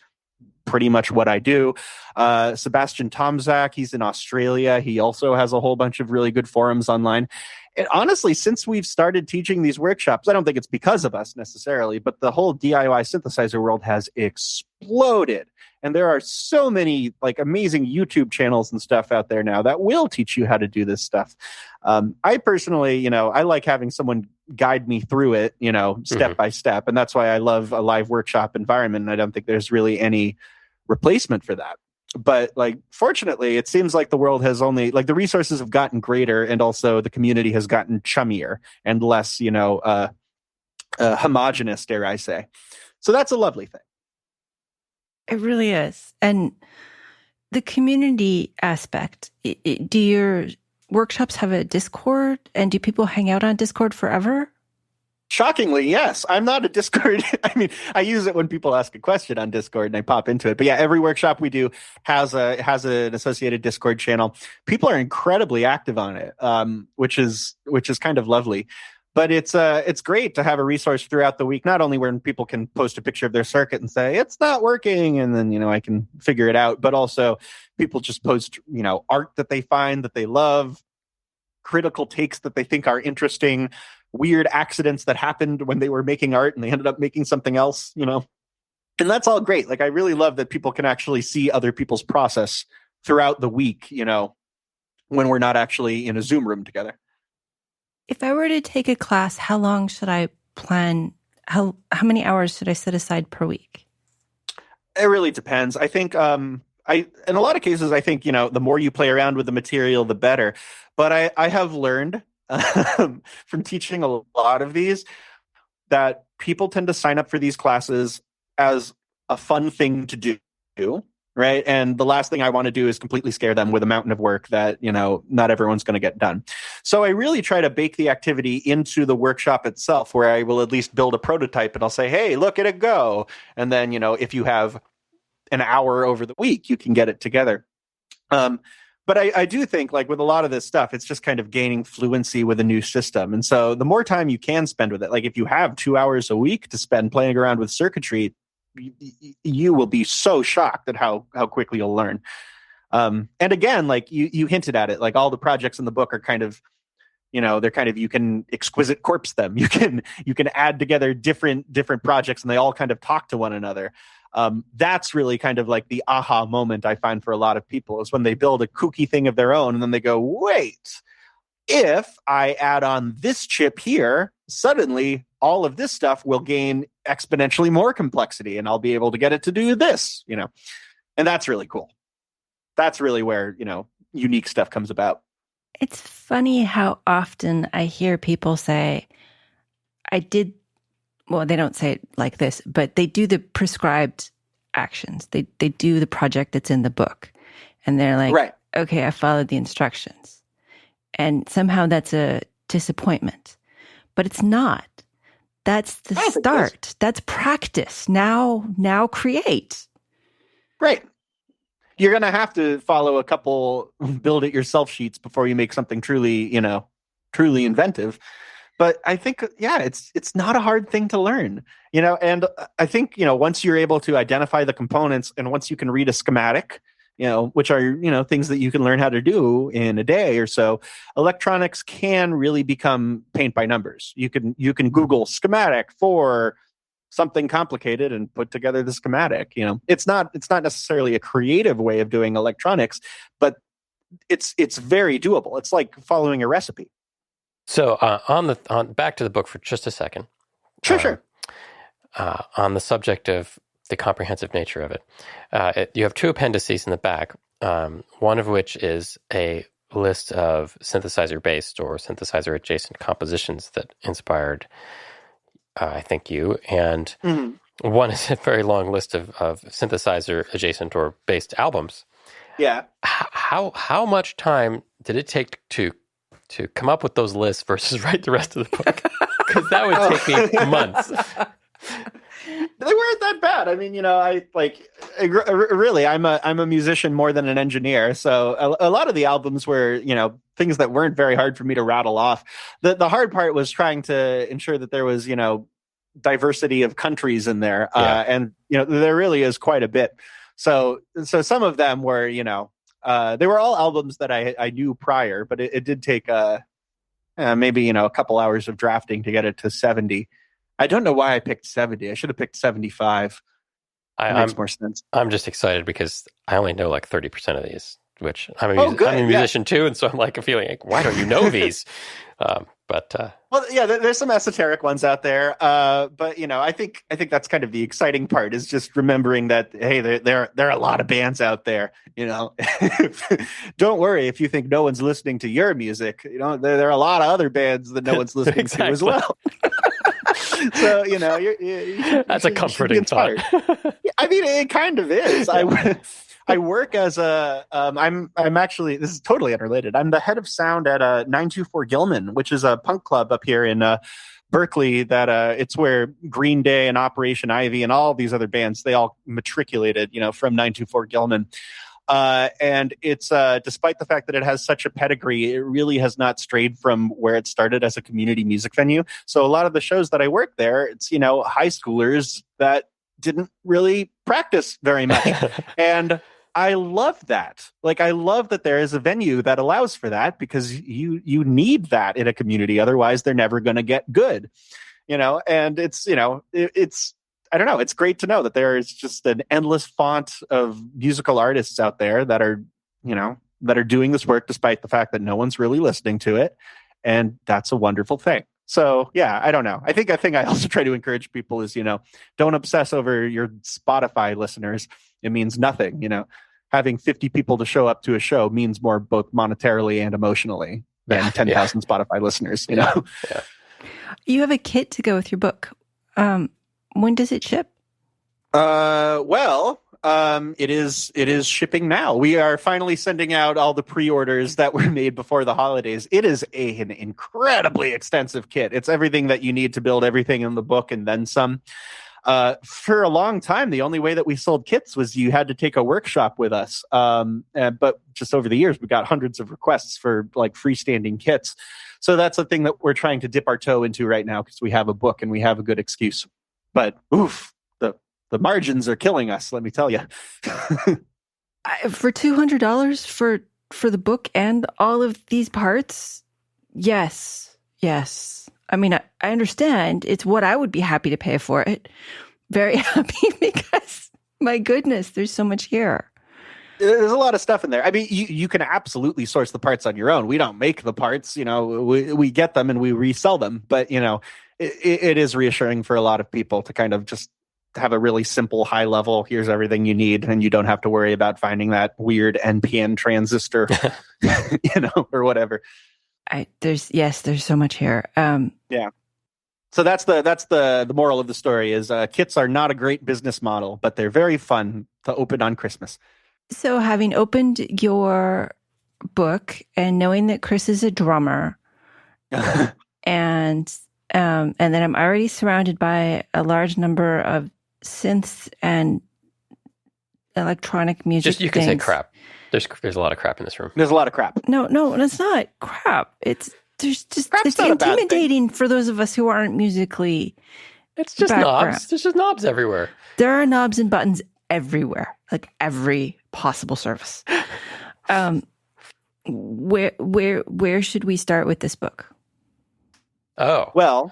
pretty much what I do. Sebastian Tomzak, he's in Australia. He also has a whole bunch of really good forums online. And honestly, since we've started teaching these workshops, I don't think it's because of us necessarily, but the whole DIY synthesizer world has exploded. And there are so many like amazing YouTube channels and stuff out there now that will teach you how to do this stuff. I personally, I like having someone guide me through it, step by step. And that's why I love a live workshop environment. And I don't think there's really any replacement for that. But fortunately, it seems like the world has only the resources have gotten greater, and also the community has gotten chummier and less, homogenous, dare I say. So that's a lovely thing. It really is. And the community aspect, do your workshops have a Discord, and do people hang out on Discord forever? Shockingly, yes. I'm not a Discord. I mean, I use it when people ask a question on Discord and I pop into it. But yeah, every workshop we do has an associated Discord channel. People are incredibly active on it, which is kind of lovely. But it's great to have a resource throughout the week, not only where people can post a picture of their circuit and say, it's not working, and then, I can figure it out, but also people just post, art that they find that they love, critical takes that they think are interesting, weird accidents that happened when they were making art and they ended up making something else, and that's all great. I really love that people can actually see other people's process throughout the week, when we're not actually in a Zoom room together. If I were to take a class, how long should I plan? How many hours should I set aside per week? It really depends. I think, in a lot of cases, I think, the more you play around with the material, the better. But I have learned from teaching a lot of these that people tend to sign up for these classes as a fun thing to do, right? And the last thing I want to do is completely scare them with a mountain of work that, not everyone's going to get done. So I really try to bake the activity into the workshop itself, where I will at least build a prototype and I'll say, hey, look at it go. And then, if you have an hour over the week, you can get it together. But I do think with a lot of this stuff, it's just kind of gaining fluency with a new system. And so the more time you can spend with it, if you have 2 hours a week to spend playing around with circuitry, you will be so shocked at how quickly you'll learn. And again, you hinted at it, all the projects in the book are kind of, they're kind of, you can exquisite corpse them. You can add together different projects and they all kind of talk to one another. That's really kind of the aha moment I find for a lot of people, is when they build a kooky thing of their own and then they go, wait, if I add on this chip here, suddenly all of this stuff will gain exponentially more complexity and I'll be able to get it to do this, and that's really cool. That's really where, unique stuff comes about. It's funny how often I hear people say, they don't say it like this, but they do the prescribed actions. They do the project that's in the book. And they're like, right. Okay, I followed the instructions. And somehow that's a disappointment. But it's not. That's the start. That's practice. Now create. Right. You're going to have to follow a couple build it yourself sheets before you make something truly inventive. But I think, it's not a hard thing to learn, and I think, once you're able to identify the components and once you can read a schematic, which are, things that you can learn how to do in a day or so, electronics can really become paint by numbers. You can Google schematic for something complicated and put together the schematic. It's not necessarily a creative way of doing electronics, but it's very doable. It's like following a recipe. So on back to the book for just a second. Sure. On the subject of the comprehensive nature of it, you have two appendices in the back, one of which is a list of synthesizer-based or synthesizer-adjacent compositions that inspired, I think, you, and one is a very long list of synthesizer-adjacent or based albums. Yeah. How much time did it take to come up with those lists versus write the rest of the book? Because that would take me months. They weren't that bad. I mean, really, I'm a musician more than an engineer. So a lot of the albums were, things that weren't very hard for me to rattle off. The hard part was trying to ensure that there was, diversity of countries in there. And, there really is quite a bit. So some of them were, they were all albums that I knew prior, but it did take maybe, a couple hours of drafting to get it to 70. I don't know why I picked 70. I should have picked 75. Makes more sense. I'm just excited because I only know like 30% of these, which I'm a musician too. And so I'm like feeling like, why don't you know these? Well, yeah, there's some esoteric ones out there. But I think that's kind of the exciting part is just remembering that, hey, there are a lot of bands out there, Don't worry if you think no one's listening to your music, there are a lot of other bands that no one's listening to as well. So, that's a comforting thought. I mean, it kind of is. I work as I'm actually, this is totally unrelated. I'm the head of sound at 924 Gilman, which is a punk club up here in Berkeley that it's where Green Day and Operation Ivy and all these other bands, they all matriculated, from 924 Gilman. And it's despite the fact that it has such a pedigree, it really has not strayed from where it started as a community music venue. So a lot of the shows that I work there, it's, high schoolers that didn't really practice very much. And I love that. Like, I love that there is a venue that allows for that because you need that in a community. Otherwise, they're never going to get good, and it's, it's, I don't know. It's great to know that there is just an endless font of musical artists out there that are, that are doing this work despite the fact that no one's really listening to it. And that's a wonderful thing. So, yeah, I don't know. I think I also try to encourage people is, don't obsess over your Spotify listeners. It means nothing, having 50 people to show up to a show means more both monetarily and emotionally than 10,000 Spotify listeners, Yeah. You have a kit to go with your book. When does it ship? It is shipping now. We are finally sending out all the pre-orders that were made before the holidays. It is an incredibly extensive kit. It's everything that you need to build everything in the book and then some. For a long time, the only way that we sold kits was you had to take a workshop with us. But just over the years, we got hundreds of requests for like freestanding kits. So that's the thing that we're trying to dip our toe into right now because we have a book and we have a good excuse. But oof, the margins are killing us, let me tell you. For $200 for the book and all of these parts? Yes. I mean, I understand. It's what I would be happy to pay for it. Very happy because, my goodness, there's so much here. There's a lot of stuff in there. I mean, you can absolutely source the parts on your own. We don't make the parts, we get them and we resell them. But, it is reassuring for a lot of people to kind of just have a really simple high level. Here's everything you need. And you don't have to worry about finding that weird NPN transistor, or whatever. There's so much here. Yeah. So that's the moral of the story is kits are not a great business model, but they're very fun to open on Christmas. So having opened your book and knowing that Chris is a drummer and then I'm already surrounded by a large number of synths and electronic music. You can say crap. There's a lot of crap in this room. There's a lot of crap. No, it's not crap. It's intimidating for those of us who aren't musically. It's just knobs. There's just knobs everywhere. There are knobs and buttons everywhere, like every possible surface. Where should we start with this book? Oh well.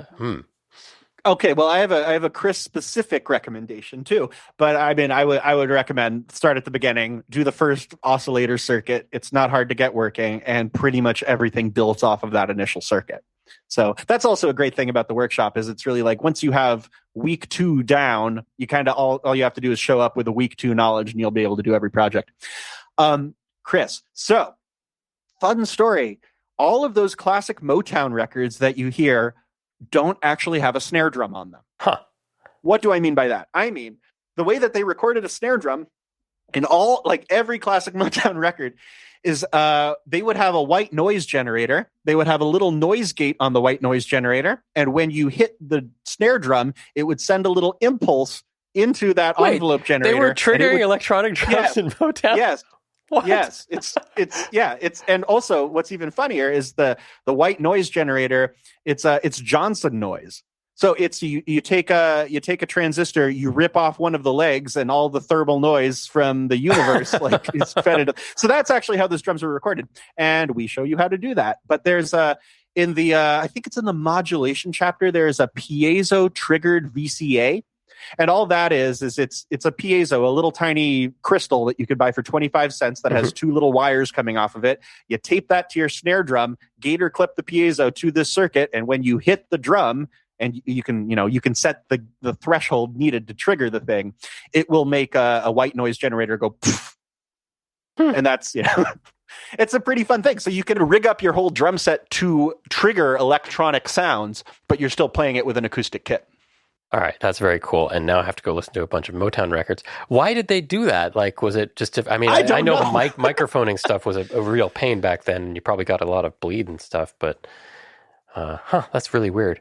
Okay, well, I have a Chris specific recommendation too, but I mean, I would recommend start at the beginning, do the first oscillator circuit. It's not hard to get working, and pretty much everything builds off of that initial circuit. So that's also a great thing about the workshop is it's really like once you have week 2 down, you kind of all you have to do is show up with a week 2 knowledge, and you'll be able to do every project. Chris, so fun story. All of those classic Motown records that you hear don't actually have a snare drum on them. Huh. What do I mean by that? I mean, the way that they recorded a snare drum in all, like every classic Motown record is they would have a white noise generator. They would have a little noise gate on the white noise generator. And when you hit the snare drum, it would send a little impulse into that envelope generator. They were triggering electronic drums in Motown? Yes. What? Yes. And also what's even funnier is the white noise generator, it's Johnson noise. So it's you take a transistor, you rip off one of the legs, and all the thermal noise from the universe like is fed into. So that's actually how those drums were recorded, and we show you how to do that. But there's in the I think it's in the modulation chapter. There's a piezo triggered VCA, and all that is it's a piezo, a little tiny crystal that you could buy for 25 cents that has two little wires coming off of it. You tape that to your snare drum, gator clip the piezo to this circuit, and when you hit the drum. And you can set the threshold needed to trigger the thing. It will make a white noise generator go poof. And that's, it's a pretty fun thing. So you can rig up your whole drum set to trigger electronic sounds, but you're still playing it with an acoustic kit. All right, that's very cool. And now I have to go listen to a bunch of Motown records. Why did they do that? Like, was it just I know microphoning stuff was a real pain back then, and you probably got a lot of bleed and stuff, but... that's really weird.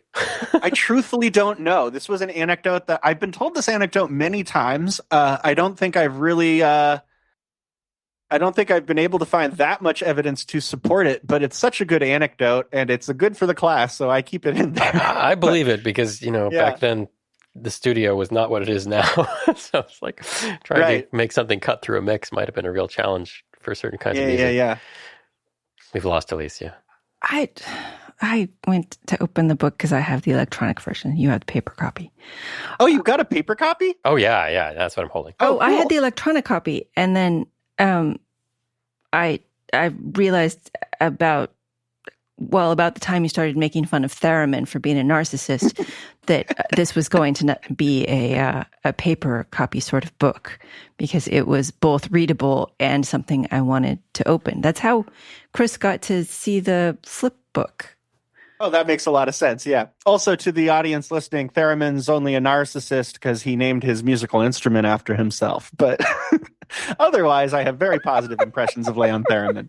I truthfully don't know. This was an anecdote that I've been told this anecdote many times. I don't think I've been able to find that much evidence to support it, but it's such a good anecdote and it's good for the class. So I keep it in there. I believe it because, back then the studio was not what it is now. So it's like trying to make something cut through a mix might've been a real challenge for certain kinds of music. Yeah. We've lost Alicia. I went to open the book because I have the electronic version. You have the paper copy. Oh, you got a paper copy? Oh, yeah. That's what I'm holding. Oh, cool. I had the electronic copy. And then I realized about the time you started making fun of Theremin for being a narcissist that this was going to be a paper copy sort of book because it was both readable and something I wanted to open. That's how Chris got to see the flip book. Oh, that makes a lot of sense, yeah. Also, to the audience listening, Theremin's only a narcissist because he named his musical instrument after himself. But otherwise, I have very positive impressions of Leon Theremin.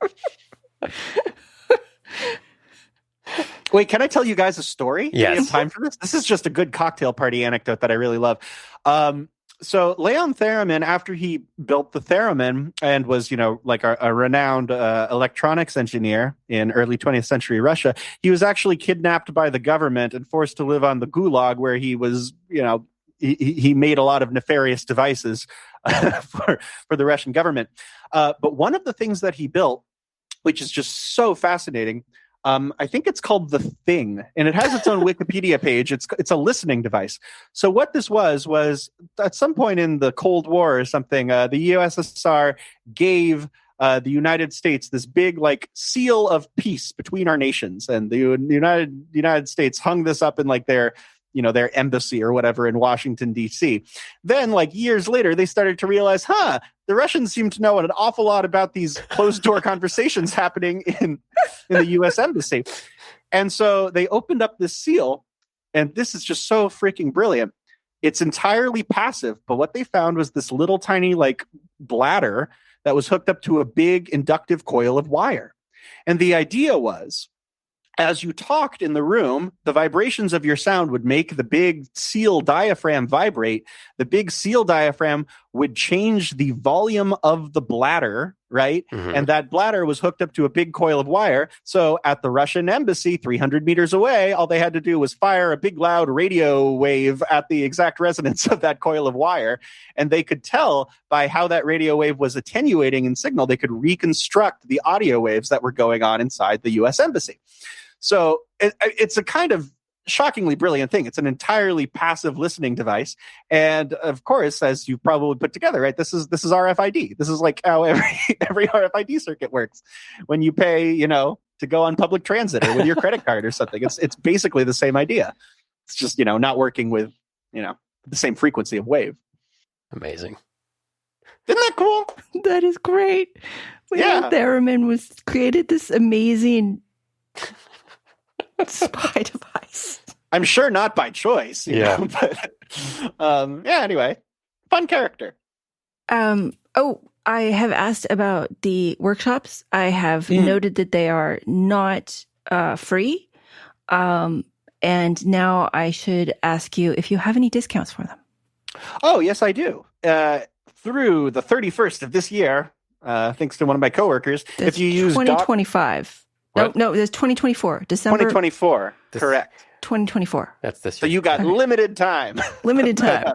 Wait, can I tell you guys a story? Yes. Do you have time for this? This is just a good cocktail party anecdote that I really love. So Leon Theremin, after he built the theremin and was, like a renowned electronics engineer in early 20th century Russia, he was actually kidnapped by the government and forced to live on the Gulag, where he was, he made a lot of nefarious devices for the Russian government. But one of the things that he built, which is just so fascinating, I think it's called The Thing, and it has its own Wikipedia page. It's a listening device. So what this was at some point in the Cold War or something, the USSR gave the United States this big like seal of peace between our nations, and the United States hung this up in like their embassy or whatever in Washington, D.C. Then, like years later, they started to realize, the Russians seem to know an awful lot about these closed-door conversations happening in the U.S. embassy. And so they opened up this seal, and this is just so freaking brilliant. It's entirely passive, but what they found was this little tiny, like, bladder that was hooked up to a big inductive coil of wire. And the idea was, as you talked in the room, the vibrations of your sound would make the big seal diaphragm vibrate. The big seal diaphragm would change the volume of the bladder, right? Mm-hmm. And that bladder was hooked up to a big coil of wire. So at the Russian embassy, 300 meters away, all they had to do was fire a big loud radio wave at the exact resonance of that coil of wire. And they could tell by how that radio wave was attenuating in signal, they could reconstruct the audio waves that were going on inside the U.S. embassy. So it's a kind of shockingly brilliant thing. It's an entirely passive listening device. And of course, as you probably put together, right, this is RFID. This is like how every RFID circuit works. When you pay, to go on public transit or with your credit card or something, it's basically the same idea. It's just, not working with, the same frequency of wave. Amazing. Isn't that cool? That is great. Leon Theremin created this amazing spy device. I'm sure not by choice. You know, but anyway, fun character. I have asked about the workshops. I have noted that they are not free. And now I should ask you if you have any discounts for them. Oh, yes, I do. Through the 31st of this year, thanks to one of my coworkers, if you use 2025. No, there's 2024. December 2024. Correct. 2024. That's this year. So you got limited time. Limited time.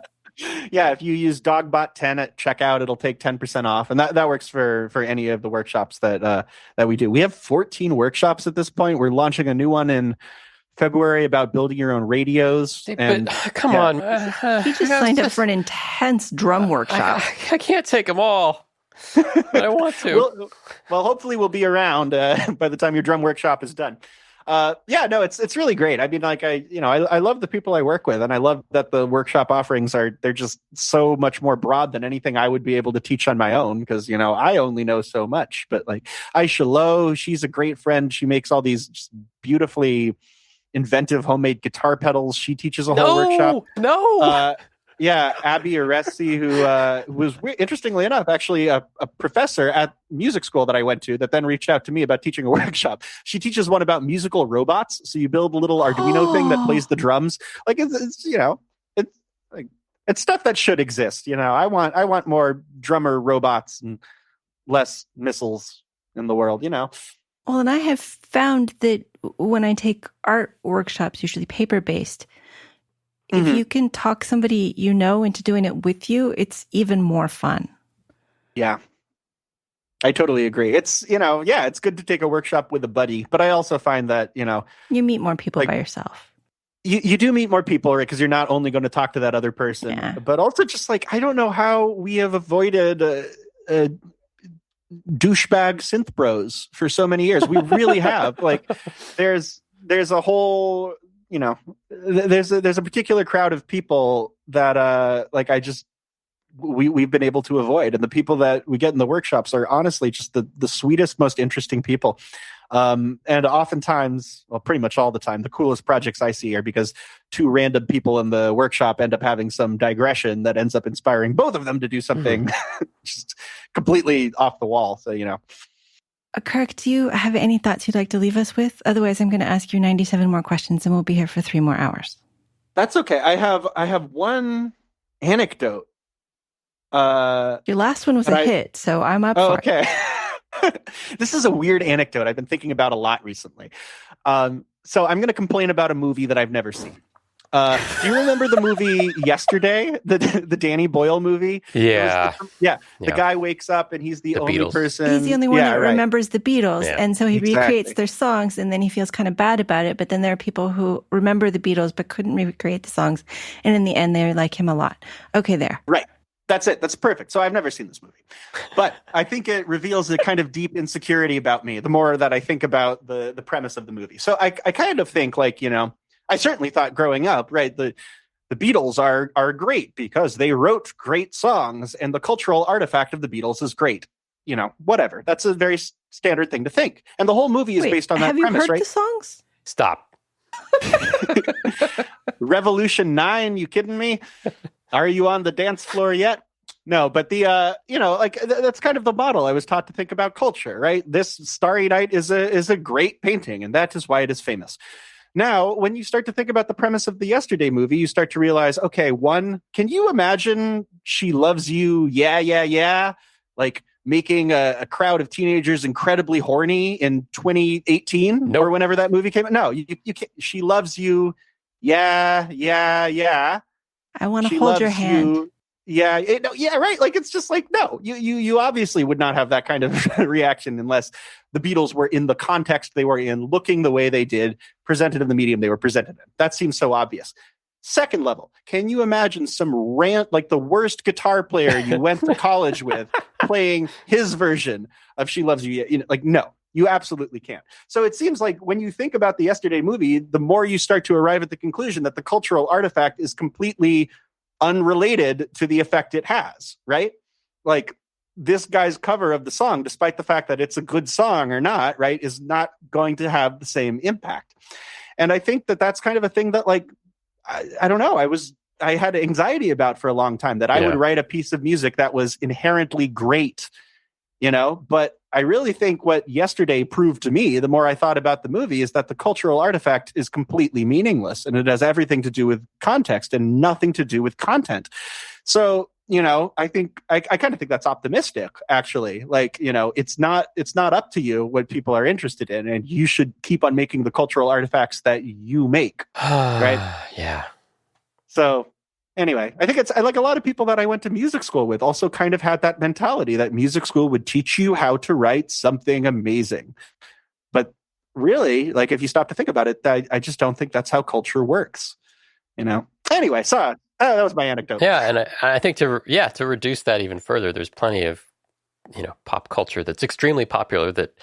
Yeah, if you use Dogbot10 at checkout, it'll take 10% off, and that works for any of the workshops that we do. We have 14 workshops at this point. We're launching a new one in February about building your own radios. But come on. He just signed up for an intense drum workshop. I can't take them all. But I want to. Well, hopefully we'll be around by the time your drum workshop is done. It's really great. I mean, like I love the people I work with, and I love that the workshop offerings they're just so much more broad than anything I would be able to teach on my own, because I only know so much. But like Aisha Lowe, she's a great friend. She makes all these just beautifully inventive homemade guitar pedals. She teaches a whole workshop. Abby Aresi, who was interestingly enough actually a professor at music school that I went to, that then reached out to me about teaching a workshop. She teaches one about musical robots. So you build a little Arduino thing that plays the drums. Like it's stuff that should exist. I want more drummer robots and less missiles in the world. Well, and I have found that when I take art workshops, usually paper-based, if you can talk somebody into doing it with you, it's even more fun. Yeah. I totally agree. It's, it's good to take a workshop with a buddy, but I also find that, you meet more people by yourself. You do meet more people, right? Because you're not only going to talk to that other person, but also just like, I don't know how we have avoided douchebag synth bros for so many years. We really have. Like, there's a whole, there's a particular crowd of people that we've been able to avoid, and the people that we get in the workshops are honestly just the sweetest, most interesting people. And oftentimes, well, pretty much all the time, the coolest projects I see are because two random people in the workshop end up having some digression that ends up inspiring both of them to do something just completely off the wall. So, Kirk, do you have any thoughts you'd like to leave us with? Otherwise, I'm going to ask you 97 more questions and we'll be here for 3 more hours. That's okay. I have one anecdote. Your last one was a hit, so I'm up for it. Okay. This is a weird anecdote I've been thinking about a lot recently. So I'm going to complain about a movie that I've never seen. Do you remember the movie Yesterday, the Danny Boyle movie? Yeah. The guy wakes up and he's the only Beatles. person. He's the only one that remembers the Beatles. Yeah. And so he recreates their songs, and then he feels kind of bad about it. But then there are people who remember the Beatles but couldn't recreate the songs. And in the end, they like him a lot. Okay, there. Right. That's it. That's perfect. So I've never seen this movie, but I think it reveals a kind of deep insecurity about me the more that I think about the premise of the movie. So I kind of think like, I certainly thought growing up, right, the Beatles are great because they wrote great songs and the cultural artifact of the Beatles is great. Whatever. That's a very standard thing to think. And the whole movie is based on that premise, right? Have you heard the songs? Stop. Revolution 9, you kidding me? Are you on the dance floor yet? No, but that's kind of the model I was taught to think about culture, right? This Starry Night is a great painting, and that is why it is famous. Now, when you start to think about the premise of the Yesterday movie, you start to realize, okay, one, can you imagine She Loves You, yeah, yeah, yeah, like making a crowd of teenagers incredibly horny in 2018 or whenever that movie came out? No, you can't. She Loves You, yeah, yeah, yeah. I want to hold your hand. Right. Like, it's just like, no, you obviously would not have that kind of reaction unless the Beatles were in the context they were in, looking the way they did, presented in the medium they were presented in. That seems so obvious. Second level, can you imagine some rant, like the worst guitar player you went to college with playing his version of She Loves You? Like, no. You absolutely can't. So it seems like when you think about the Yesterday movie, the more you start to arrive at the conclusion that the cultural artifact is completely unrelated to the effect it has, right? Like, this guy's cover of the song, despite the fact that it's a good song or not, right, is not going to have the same impact. And I think that that's kind of a thing that, like, I don't know. I was I had anxiety about for a long time, that I would write a piece of music that was inherently great, but I really think what Yesterday proved to me, the more I thought about the movie, is that the cultural artifact is completely meaningless, and it has everything to do with context and nothing to do with content. So, I think I kind of think that's optimistic, actually. Like, it's not up to you what people are interested in, and you should keep on making the cultural artifacts that you make. Right? Yeah. So anyway, I think it's like a lot of people that I went to music school with also kind of had that mentality that music school would teach you how to write something amazing. But really, like, if you stop to think about it, I just don't think that's how culture works. Anyway, so that was my anecdote. Yeah, and I think to reduce that even further, there's plenty of pop culture that's extremely popular that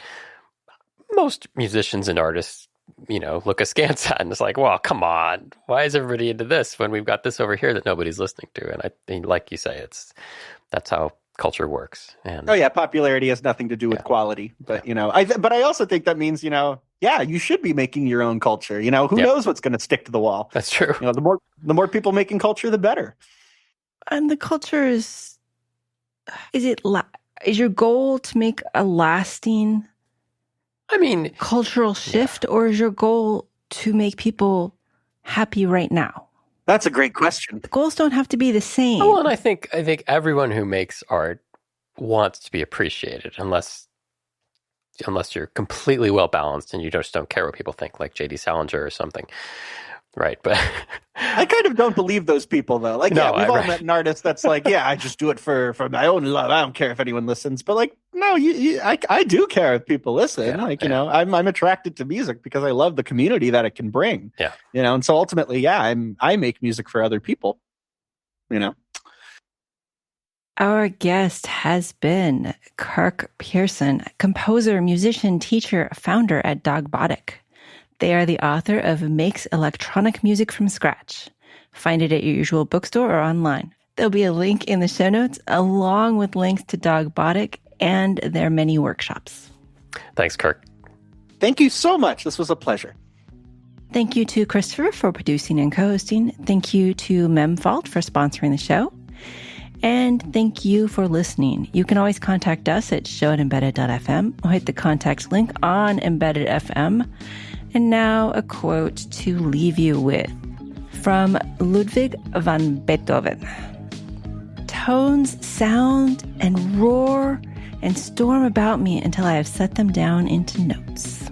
most musicians and artists look askance at, and it's like, well, come on, why is everybody into this when we've got this over here that nobody's listening to? And I think, like you say, that's how culture works. And popularity has nothing to do with quality, but I also think that means you should be making your own culture. Who knows what's going to stick to the wall? That's true. The more people making culture, the better. And the culture is your goal to make a lasting cultural shift, or is your goal to make people happy right now? That's a great question. The goals don't have to be the same. Oh, and I think everyone who makes art wants to be appreciated, unless you're completely well balanced and you just don't care what people think, like J.D. Salinger or something. Right, but I kind of don't believe those people, though. Like, we've all met an artist that's like, I just do it for my own love. I don't care if anyone listens. But like, no, I do care if people listen. I'm attracted to music because I love the community that it can bring. Yeah, and so ultimately, I make music for other people. Our guest has been Kirk Pearson, composer, musician, teacher, founder at Dogbotic. They are the author of Makes Electronic Music from Scratch. Find it at your usual bookstore or online. There'll be a link in the show notes, along with links to Dogbotic and their many workshops. Thanks, Kirk. Thank you so much. This was a pleasure. Thank you to Christopher for producing and co-hosting. Thank you to Memfault for sponsoring the show. And thank you for listening. You can always contact us at show@embedded.fm or hit the contact link on Embedded FM. And now a quote to leave you with from Ludwig van Beethoven. Tones sound and roar and storm about me until I have set them down into notes.